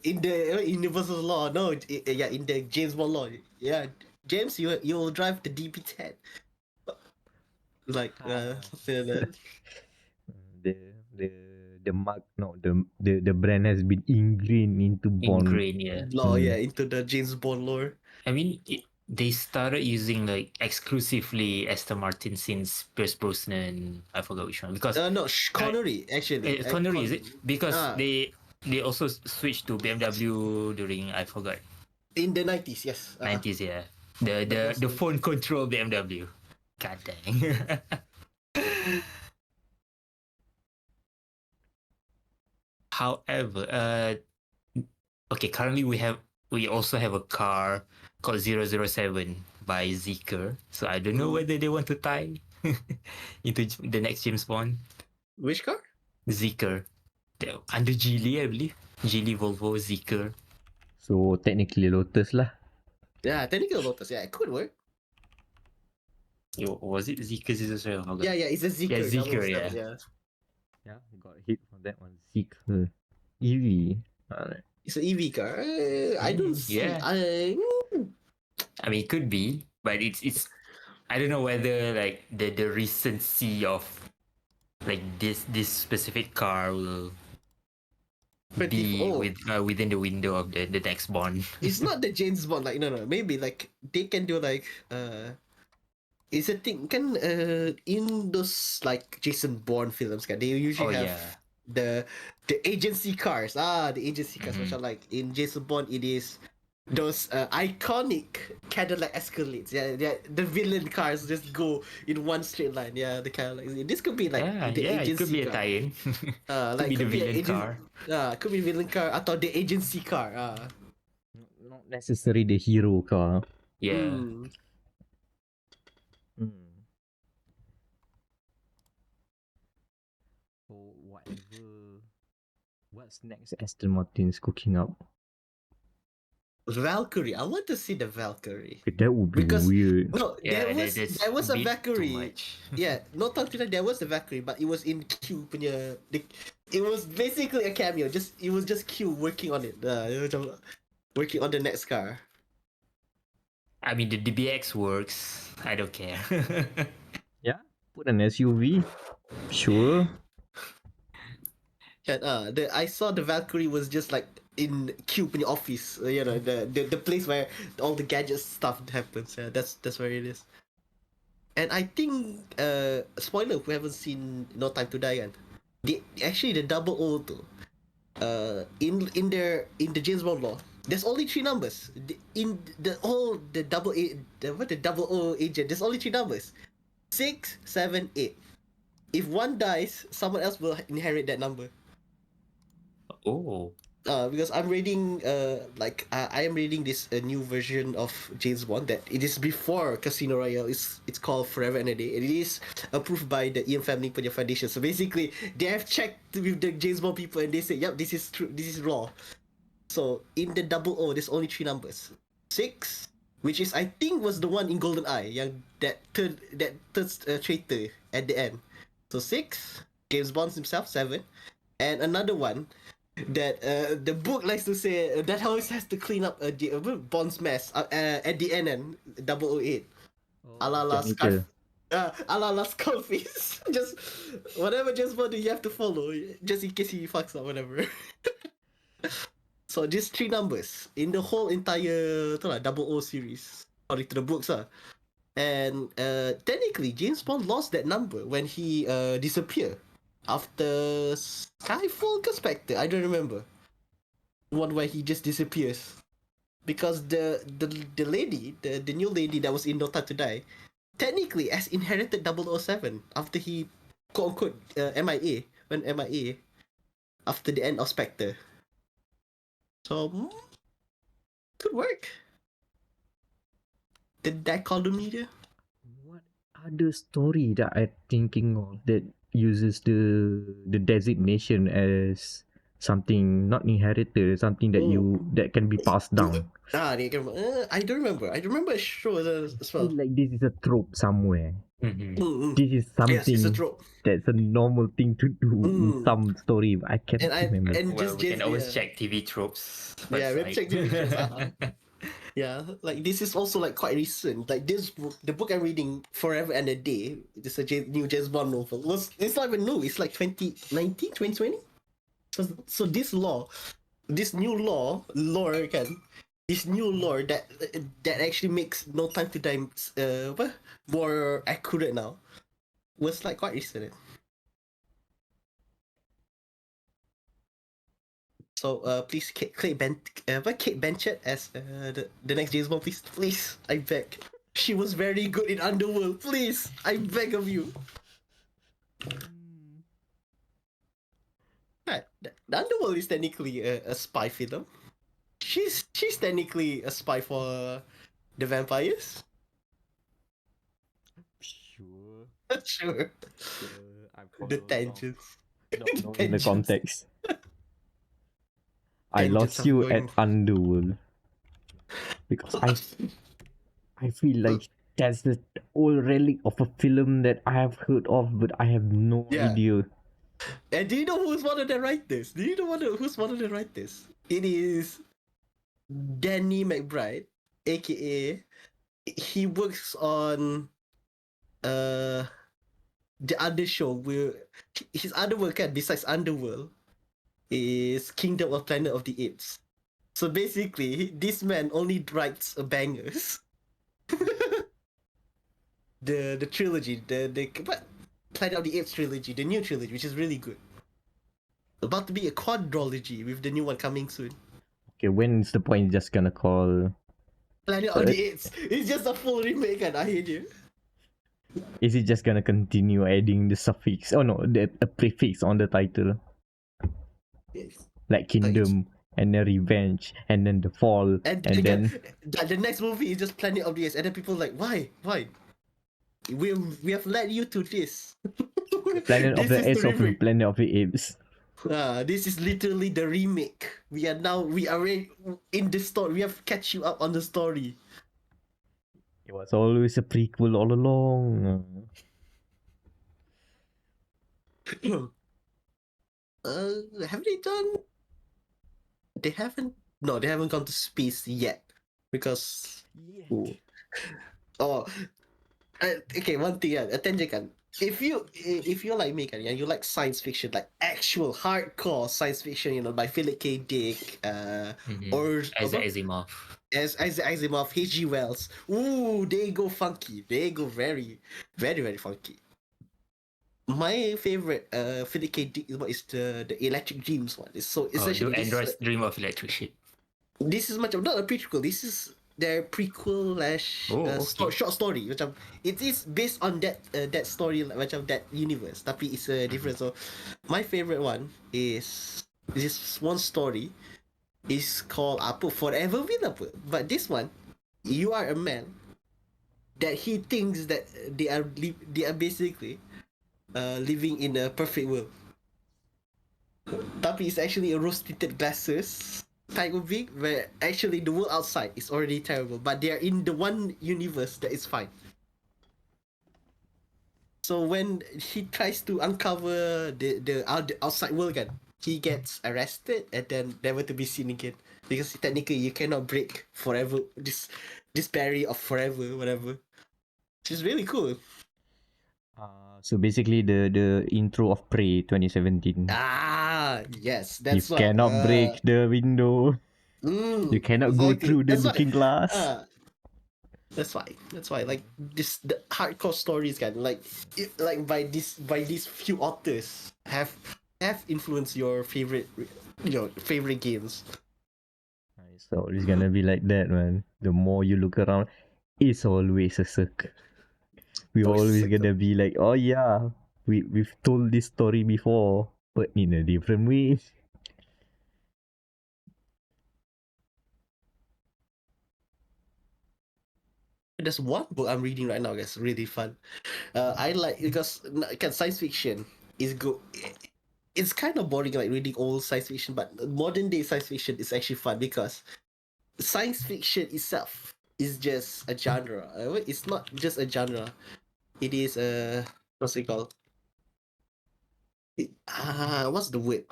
in the universal law, no, yeah, in the James Bond law, yeah, James, you will drive the DB10, like something like that. the the the mark no the brand has been ingrained into Bond. Ingrained, yeah. Law, yeah, into the James Bond lore. I mean, they started using like exclusively Aston Martin since Pierce Brosnan. I forgot which one because No, Connery actually. Connery is it? Because Ah. they also switched to BMW during I forgot In the 90s, yes. 90s, yeah. The The Brosnan. phone control BMW. God dang. However, okay, currently we also have a car called 007 by Zeker. So I don't know whether they want to tie into the next James Bond. Which car? Zeker. Under Geely, I believe. Geely, Volvo, Zeker. So technically Lotus lah. Yeah, technical Lotus. Yeah, it could work. Was it Zeker 007? Yeah, it's a Zeker. Yeah, Zeker, 007, yeah. yeah. Yeah, got hit for that one. Seeker. EV. Alright. It's an EV car. I don't see. Yeah. I mean, it could be, but it's. I don't know whether like the recency of like this specific car will be within the window of the next Bond. It's not the James Bond. Like no, maybe like they can do like It's a thing can in those like Jason Bourne films can they usually have the agency cars. The agency cars, which are like in Jason Bourne it is those iconic Cadillac Escalades. Yeah, the villain cars just go in one straight line. Yeah, the kind of like this could be like the agency it could be a car. tie-in. Like be the villain car. Could be villain car atau the agency car. Not necessarily the hero car. Yeah. So what's next Aston Martin's cooking up? Valkyrie. I want to see the Valkyrie. That would be weird. No, there was a Valkyrie. Yeah, no time to that there was a Valkyrie, but it was in Q punya. It was basically a cameo. It was just Q working on it. Working on the next car. I mean, the DBX works. I don't care. Yeah, put an SUV. Sure. And I saw the Valkyrie was just like in Cube in the office, the place where all the gadget stuff happens. Yeah, that's where it is. And I think spoiler, if we haven't seen No Time to Die, the 00 too. In the James Bond law, there's only 3 numbers. In the 00 agent, there's only 3 numbers: 6, 7, 8. If one dies, someone else will inherit that number. Oh. Because I'm reading, I am reading this new version of James Bond that it is before Casino Royale. It's called Forever and a Day. It is approved by the Ian Family Punya Foundation. So basically, they have checked with the James Bond people and they say, yep, this is true. This is raw. So in the 00, there's only 3 numbers: 6, which is I think was the one in GoldenEye, that third traitor at the end. So 6, James Bond himself, 7, and another one that the book likes to say that always has to clean up Bond's mess at the end and 008. Ala Skullface. Just whatever James Bond you have to follow just in case he fucks up, whatever. So just 3 numbers in the whole entire 00 series according to the books. And technically James Bond lost that number when he disappeared after Skyfall ke Spectre, I don't remember. One where he just disappears because the lady, the new lady that was in No Time to Die, technically has inherited 007 after he quote unquote went MIA after the end of Spectre. So could work. The dichotomy there. What other story that I'm thinking of that uses the designation as something not inherited, something that that can be passed down. I don't remember. I remember a show as I well. feel like this is a trope somewhere. Mm-hmm. This is Yes, it's a something trope. that's a normal thing to do in Mm. some story. But I And cannot I remember. and Well, we can always yeah. check TV tropes Yeah, we have website. checked the pictures. Yeah, like this is also like quite recent. Like this book, the book I'm reading, Forever and a Day, it's a new James Bond novel. It's not even new. It's like 2019, 2020. So this new lore can, this new lore that actually makes No Time to Die more accurate now was like quite recent. So please Kate Blanchett as the next James Bond, please, I beg. She was very good in Underworld. Please, I beg of you. Yeah, the Underworld is technically a spy film. She's technically a spy for the vampires. Sure, Sure. sure. I The follow along. tangents. Not The knowing the tangents. context. I Tangents lost of you going. at Underworld because I feel like that's the old relic of a film that I have heard of, but I have no Yeah. idea. And do you know who's one of the writers? Do you know who's one of the writers? It is Danny McBride, aka he works on uh the other show where his other work besides Underworld is Kingdom of Planet of the Apes. So basically, this man only writes bangers. The trilogy, the what Planet of the Apes trilogy, the new trilogy, which is really good. About to be a quadrology with the new one coming soon. Okay, when is the point just gonna call? Planet of the Apes. It's just a full remake, and I hate you. Is it just gonna continue adding the suffix? Oh no, the prefix on the title, Yes. like So kingdom and then revenge and then the fall and and again, then the next movie is just Planet of the Apes, and then people like, why? We have led you to this. Planet of This the is the Apes of the remake. Planet of the Apes. This is literally the remake. We are already in the story. We have catch you up on the story. It was always a prequel all along. Have they done? They haven't. No, they haven't gone to space yet because. Ooh. Oh, okay. One thing, attention kan. If you're like me kan, you like science fiction, like actual hardcore science fiction, by Philip K. Dick, or As apa? Asimov. As Asimov, H.G. Wells. Ooh, they go funky. They go very, very, very funky. My favorite Philip K. Dick is the Electric Dreams one. So Oh, do essentially androids dream of electric sheep? this is much of not a prequel. This is their prequel slash Oh, okay. short story. Macam it is based on that story macam that universe. Tapi it's different. So my favorite one is this one story is called apa Forever with apa. But this one, you are a man that he thinks that they are basically living in a perfect world. Tapi it's actually a rose tinted glasses type of thing where actually the world outside is already terrible, but they are in the one universe that is fine. So when he tries to uncover the outside world, kan, he gets arrested and then never to be seen again because technically you cannot break forever this barrier of forever whatever. Which is really cool. So basically the intro of Prey 2017. Yes, You that's what. cannot break the window. You cannot go Exactly. through the That's why. looking glass. That's why. That's why. Like this, the hardcore stories, kan. Like, like by these few authors have influenced your favorite games. So it's gonna be like that, man. The more you look around, it's always a circle. We're always gonna be like, oh yeah, we've told this story before, but in a different way. There's one book I'm reading right now that's really fun. I like because science fiction is good. It's kind of boring, like reading old science fiction, but modern day science fiction is actually fun because science fiction itself is just a genre. It's not just a genre. It is a what's it called? What's the word?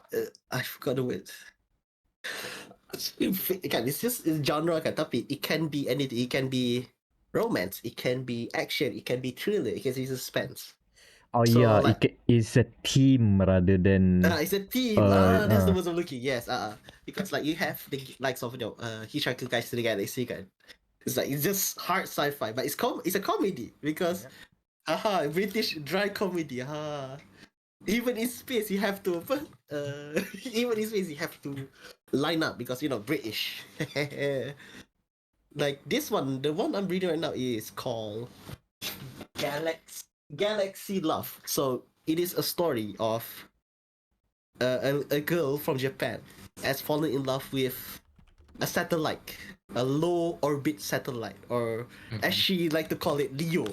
I forgot the word. Kan, it's just a genre kan, tapi it can be anything. It can be romance, it can be action, it can be thriller, it can be suspense. Oh So yeah, like it's a theme rather than it's a team. That's the word I'm looking. Yes, because like you have the likes of Hitchhiker Guys to the Galaxy kan. It's just hard sci-fi, but it's a comedy because British dry comedy. Even in space you have to even in space you have to line up because British. Like this one, the one I'm reading right now is called Galaxy Love. So it is a story of a girl from Japan has fallen in love with a satellite, a low orbit satellite, or as she like to call it, Leo.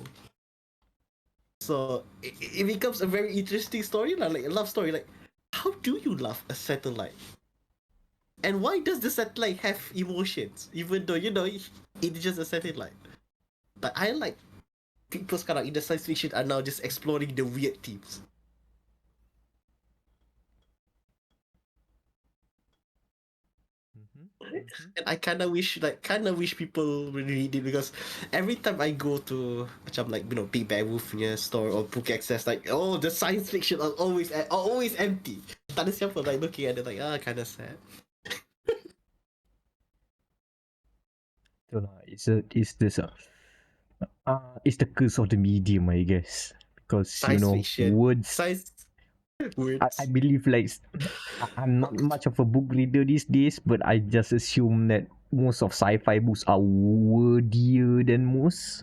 So it becomes a very interesting story, like a love story. Like, how do you love a satellite? And why does the satellite have emotions, even though it's just a satellite? But I like people sekarang in the science fiction are now just exploring the weird themes. And I kind of wish people really read it because every time I go to macam like Big Bad Wolf punya store or Book Access, like the science fiction are always empty. Tak ada siapa like looking at it like kind of sad. It's the curse of the medium, I guess, because Science fiction, words. science words. I believe I'm not much of a book reader these days, but I just assume that most of sci-fi books are wordier than most.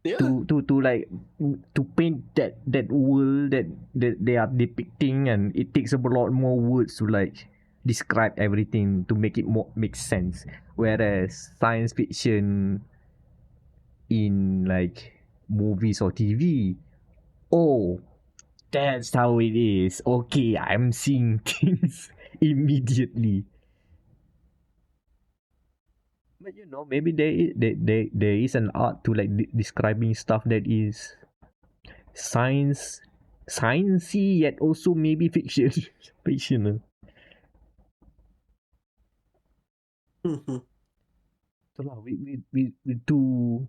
Yeah. To paint that world that they are depicting, and it takes a lot more words to describe everything to make it make sense. Whereas science fiction in movies or TV, oh, that's how it is. Okay, I'm seeing things immediately. But maybe there is an art to describing stuff that is sciencey yet also maybe fictional. Itulah we too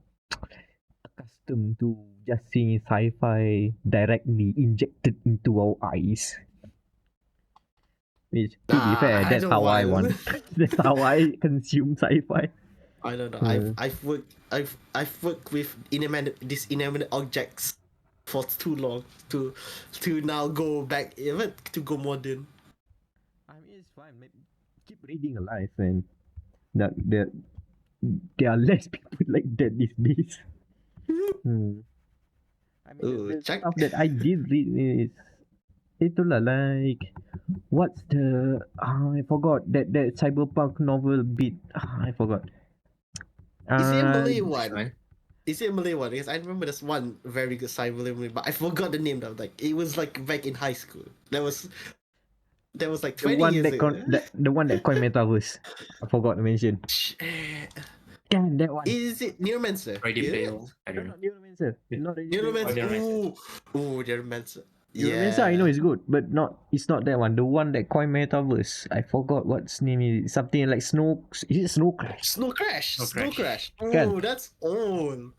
accustomed to just seeing sci-fi directly injected into our eyes. Which, to be fair, I that's don't how I want. that's how I consume sci-fi. I don't know. Hmm. I've worked with inanimate objects for too long to now go back even to go modern. I mean, it's fine. Keep reading alive, and that there are less people like that these days. I mean, Ooh, the Chuck. stuff that I did read is itulah what's the I forgot that cyberpunk novel bit. I forgot. Is it a Malay Which one? one? Is it a Malay one? Because I remember there's one very good cyber movie, but I forgot the name of like it was like back in high school. That was like the 20 one years that ago. the one that coined metaverse. I forgot to mention. Damn, that one. Is it Neuromancer? Ready Is Player it? One? I don't know. Neuromancer. Not Ready Player One. Neuromancer. Neuromancer. Ooh, Neuromancer. Neuromancer, I know Yeah. is good, but it's not that one. The one that coined metaverse. I forgot what's name is. Something like Snow. Is it Snow Crash? Snow Crash. Snow Snow Crash. Crash. Kan? Oh, that's old.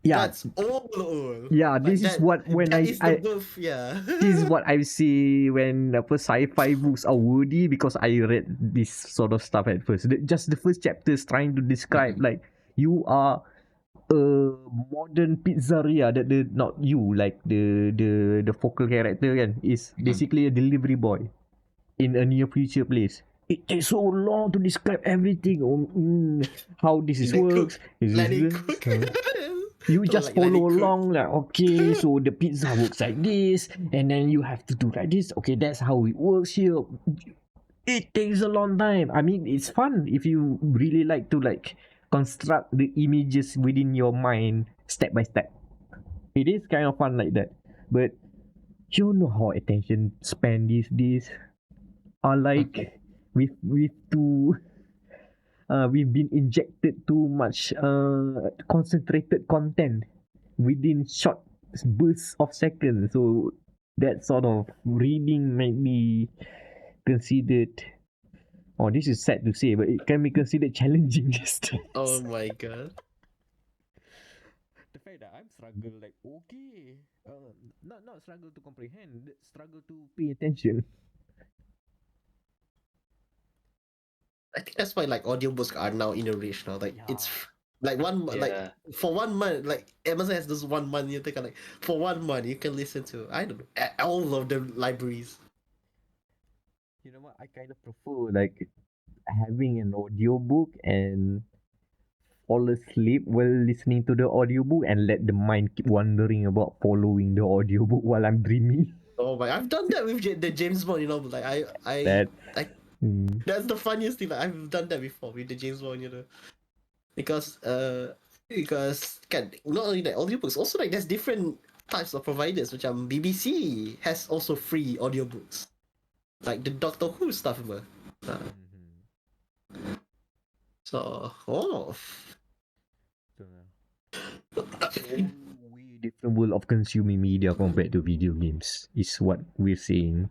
Yeah. That's old. Yeah, Like this is what when that is the birth, yeah. this is what I see when sci-fi books are wordy, because I read this sort of stuff at first. Just the first chapter is trying to describe you are a modern pizzeria that not you, like the focal character kan is basically a delivery boy in a near future place. It takes so long to describe everything. How this is Let cook. works. Let it cook. You So, just like, let follow it cook. along, okay, so the pizza works like this, and then you have to do like this. Okay, that's how it works here. It takes a long time. I mean, it's fun if you really like to construct the images within your mind step by step. It is kind of fun like that, but you know how attention span these days are like. We've too we've been injected too much concentrated content within short bursts of seconds. So that sort of reading might be considered. Oh, this is sad to say, but it can be considered challenging these days. Oh my god. The fact that I'm struggle like okay, not struggle to comprehend, struggle to pay attention. I think that's why like audiobooks are now in a reach now. Like it's like like Yeah. for 1 month, like Amazon has this 1 month. You think like for 1 month you can listen to I don't know all of the libraries. You know what? I kind of prefer like having an audiobook and fall asleep while listening to the audiobook and let the mind keep wandering about following the audiobook while I'm dreaming. Oh my! I've done that with the James Bond. You know, like That I mm, that's the funniest thing. Like I've done that before with the James Bond. You know, because not only that audiobooks, also like there's different types of providers. Which BBC has also free audiobooks, like the Doctor Who stuff. Uh, so so, way different world of consuming media compared to video games is what we're saying.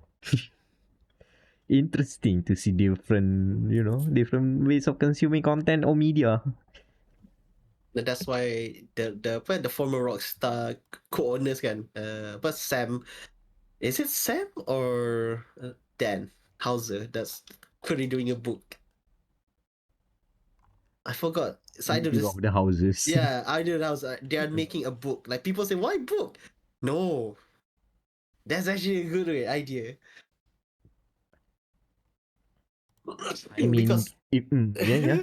Interesting to see different, different ways of consuming content or media. that's why the former Rockstar co-owners kan, but Sam, is it Sam or Dan Hauser that's currently doing a book? I forgot. It's either Either this, of the houses. yeah, either house. They are making a book. Like people say, why book? No, that's actually a good idea. I mean, Because yeah, yeah.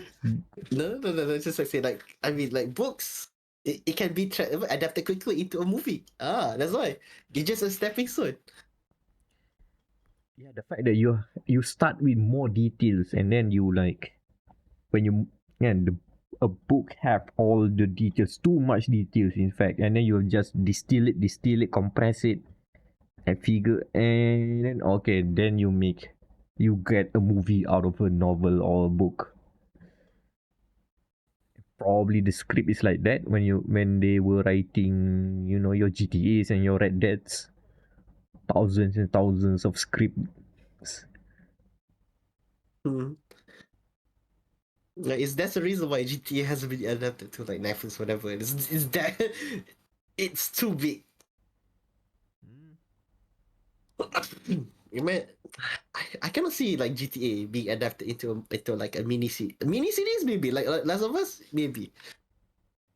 no. It's just like say like I mean like books. It can be adapted quickly into a movie. That's why it's just a stepping stone. Yeah, the fact that you start with more details and then you like when you yeah a book have all the details, too much details in fact, and then you'll just distill it, compress it, and figure, and then okay, then you get a movie out of a novel or a book. Probably the script is like that when they were writing, your GTAs and your Red Deads, thousands and thousands of scripts. Hmm. Like, that's the reason why GTA hasn't been adapted to like Netflix, whatever. It's that it's too big. You mean, I cannot see like GTA being adapted into like a mini series maybe like Last of Us maybe.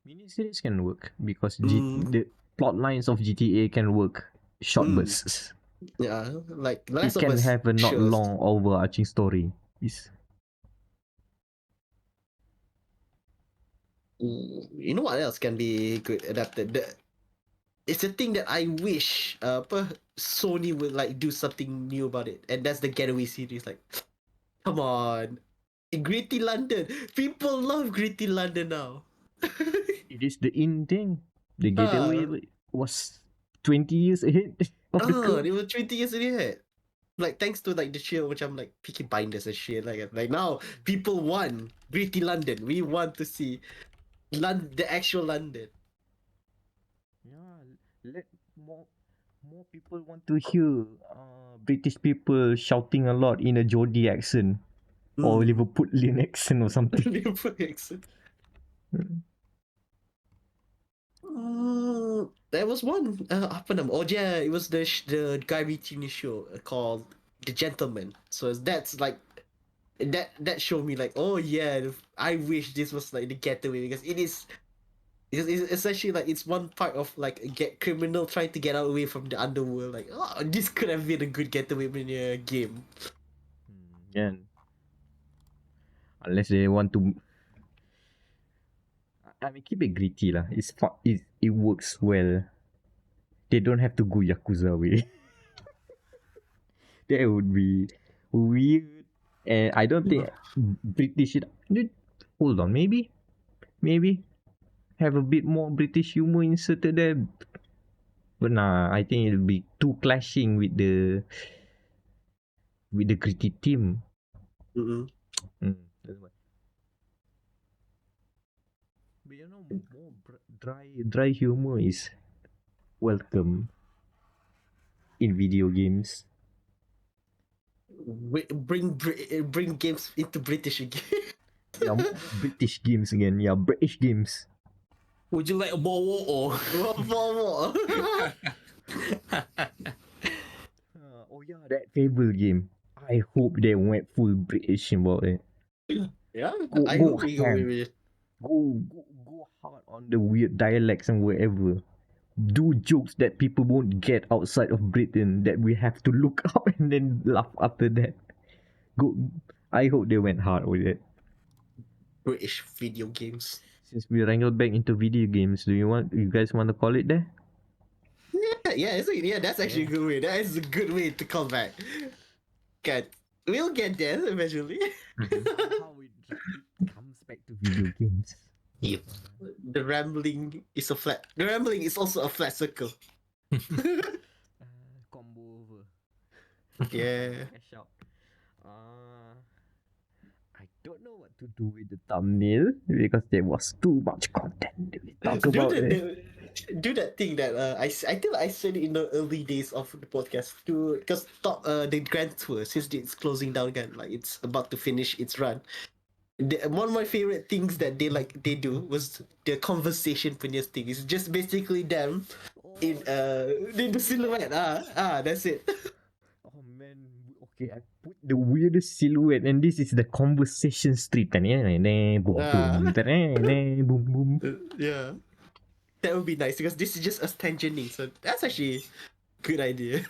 Miniseries can work because Mm, the plot lines of GTA can work short mm, bursts. yeah, like Last It of can Us have a not shows. long overarching story. It's, You know what else can be good adapted? It's a thing that I wish Sony would like do something new about it, and that's the Getaway series. Like, come on, Gritty London. People love Gritty London now. it is the in thing. The Ah, getaway was 20 years ahead of the curve. they were 20 years ahead. Like thanks to like the sheer which I'm like Peaky Binders and shit like now people want Gritty London. We want to see the actual London. Yeah, let more more people want to hear British people shouting a lot in a Geordie accent or Hmm. Liverpudlian accent or something. Liverpool accent. There was one. Apa nama? Oh yeah, it was the Guy Ritchie show called The Gentleman. So that's like that showed me like, oh yeah, I wish this was like the getaway because it is. Because it's essentially like it's one part of like a get criminal trying to get out away from the underworld. Like, oh, this could have been a good getaway in a game. Yeah, unless they want to. I mean, keep it gritty lah. It works well. They don't have to go Yakuza way. That would be weird. And I don't think British should. Hold on, maybe? maybe have a bit more British humor inserted there. But nah, I think it'll be too clashing with the gritty team. Mm-mm. That's why. But more dry humor is welcome in video games. Bring games into British again. Yeah, more British games again. Yeah, British games. Would you like a war or? More. Oh yeah, that Fable game. I hope they went full British about it. Yeah, Go I go hope we go ham. with it. Go hard on the weird dialects and wherever. Do jokes that people won't get outside of Britain that we have to look up and then laugh after that. Go. I hope they went hard with it. British video games. Since we wrangled back into video games, you guys want to call it there? Yeah, that's actually a good way. That is a good way to call back. Good. We'll get there eventually. How it comes back to video games. Yep. The rambling is also a flat circle. Combo over. Yeah. Cash out. I don't know what to do with the thumbnail because there was too much content to talk about it. Do that thing that I think I said it in the early days of the podcast because the Grand Tour, since it's closing down again, like it's about to finish its run. One of my favorite things that they do was the conversation punya thing. It's just basically them in the silhouette. That's it. Oh man, okay, I put the weirdest silhouette, and this is the conversation street. Boom, boom, boom, boom. Yeah. That would be nice because this is just us tangenting, so that's actually a good idea.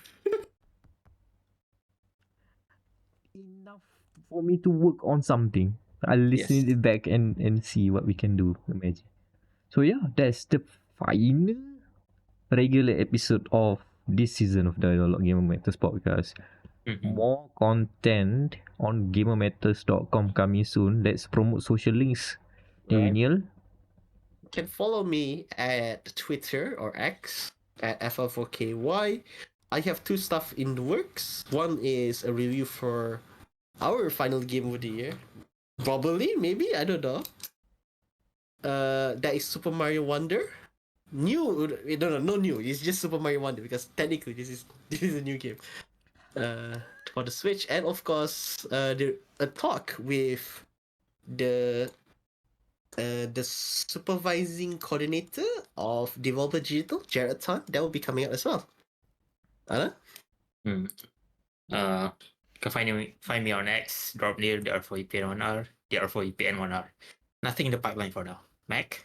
Enough for me to work on something. I'll listen Yes. it back and see what we can do. Imagine. So yeah, that's the final regular episode of this season of Dialogue Gamer Matters podcast. More content on gamermatters.com coming soon. Let's promote social links. Right. Daniel. You can follow me at Twitter or X at FL4KY. I have two stuff in the works. One is a review for our final game of the year. Probably, maybe, I don't know. That is Super Mario Wonder. New, no new. It's just Super Mario Wonder because technically this is a new game. For the Switch, and of course, a talk with the supervising coordinator of Devolver Digital, Jared Tan. That will be coming out as well. Anna? You can find me on X, drop near the R4EPN1R, the R4EPN1R. Nothing in the pipeline for now. Mac?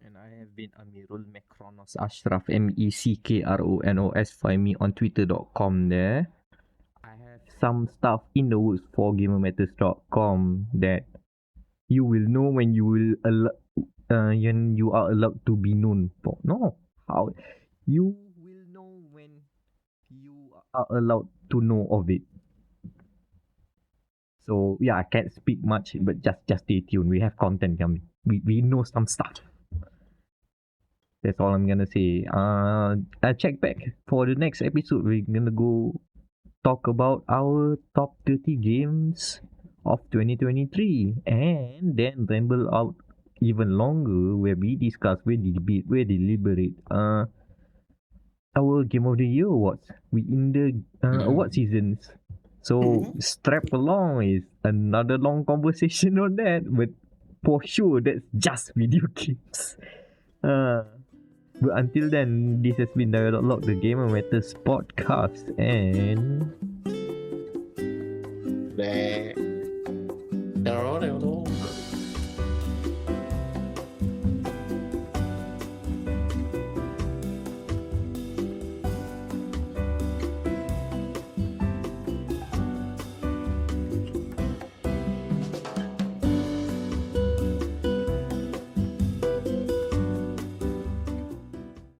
And I have been Amirul Mekronos Ashraf, Mekronos. Find me on twitter.com there. I have some stuff in the works for gamermatters.com that you will know when you are allowed to be known for. No, how you will know when you are allowed to know of it. So yeah, I can't speak much, but just stay tuned. We have content coming. We know some stuff. That's all I'm gonna say. I check back for the next episode. We're gonna go talk about our top 30 games of 2023 and then ramble out even longer where we discuss, we debate, we deliberate our game of the year awards. We in the award seasons. So strap along is another long conversation on that, but for sure that's just video games. But until then, this has been Dialogue, the Gamer Matters podcast, and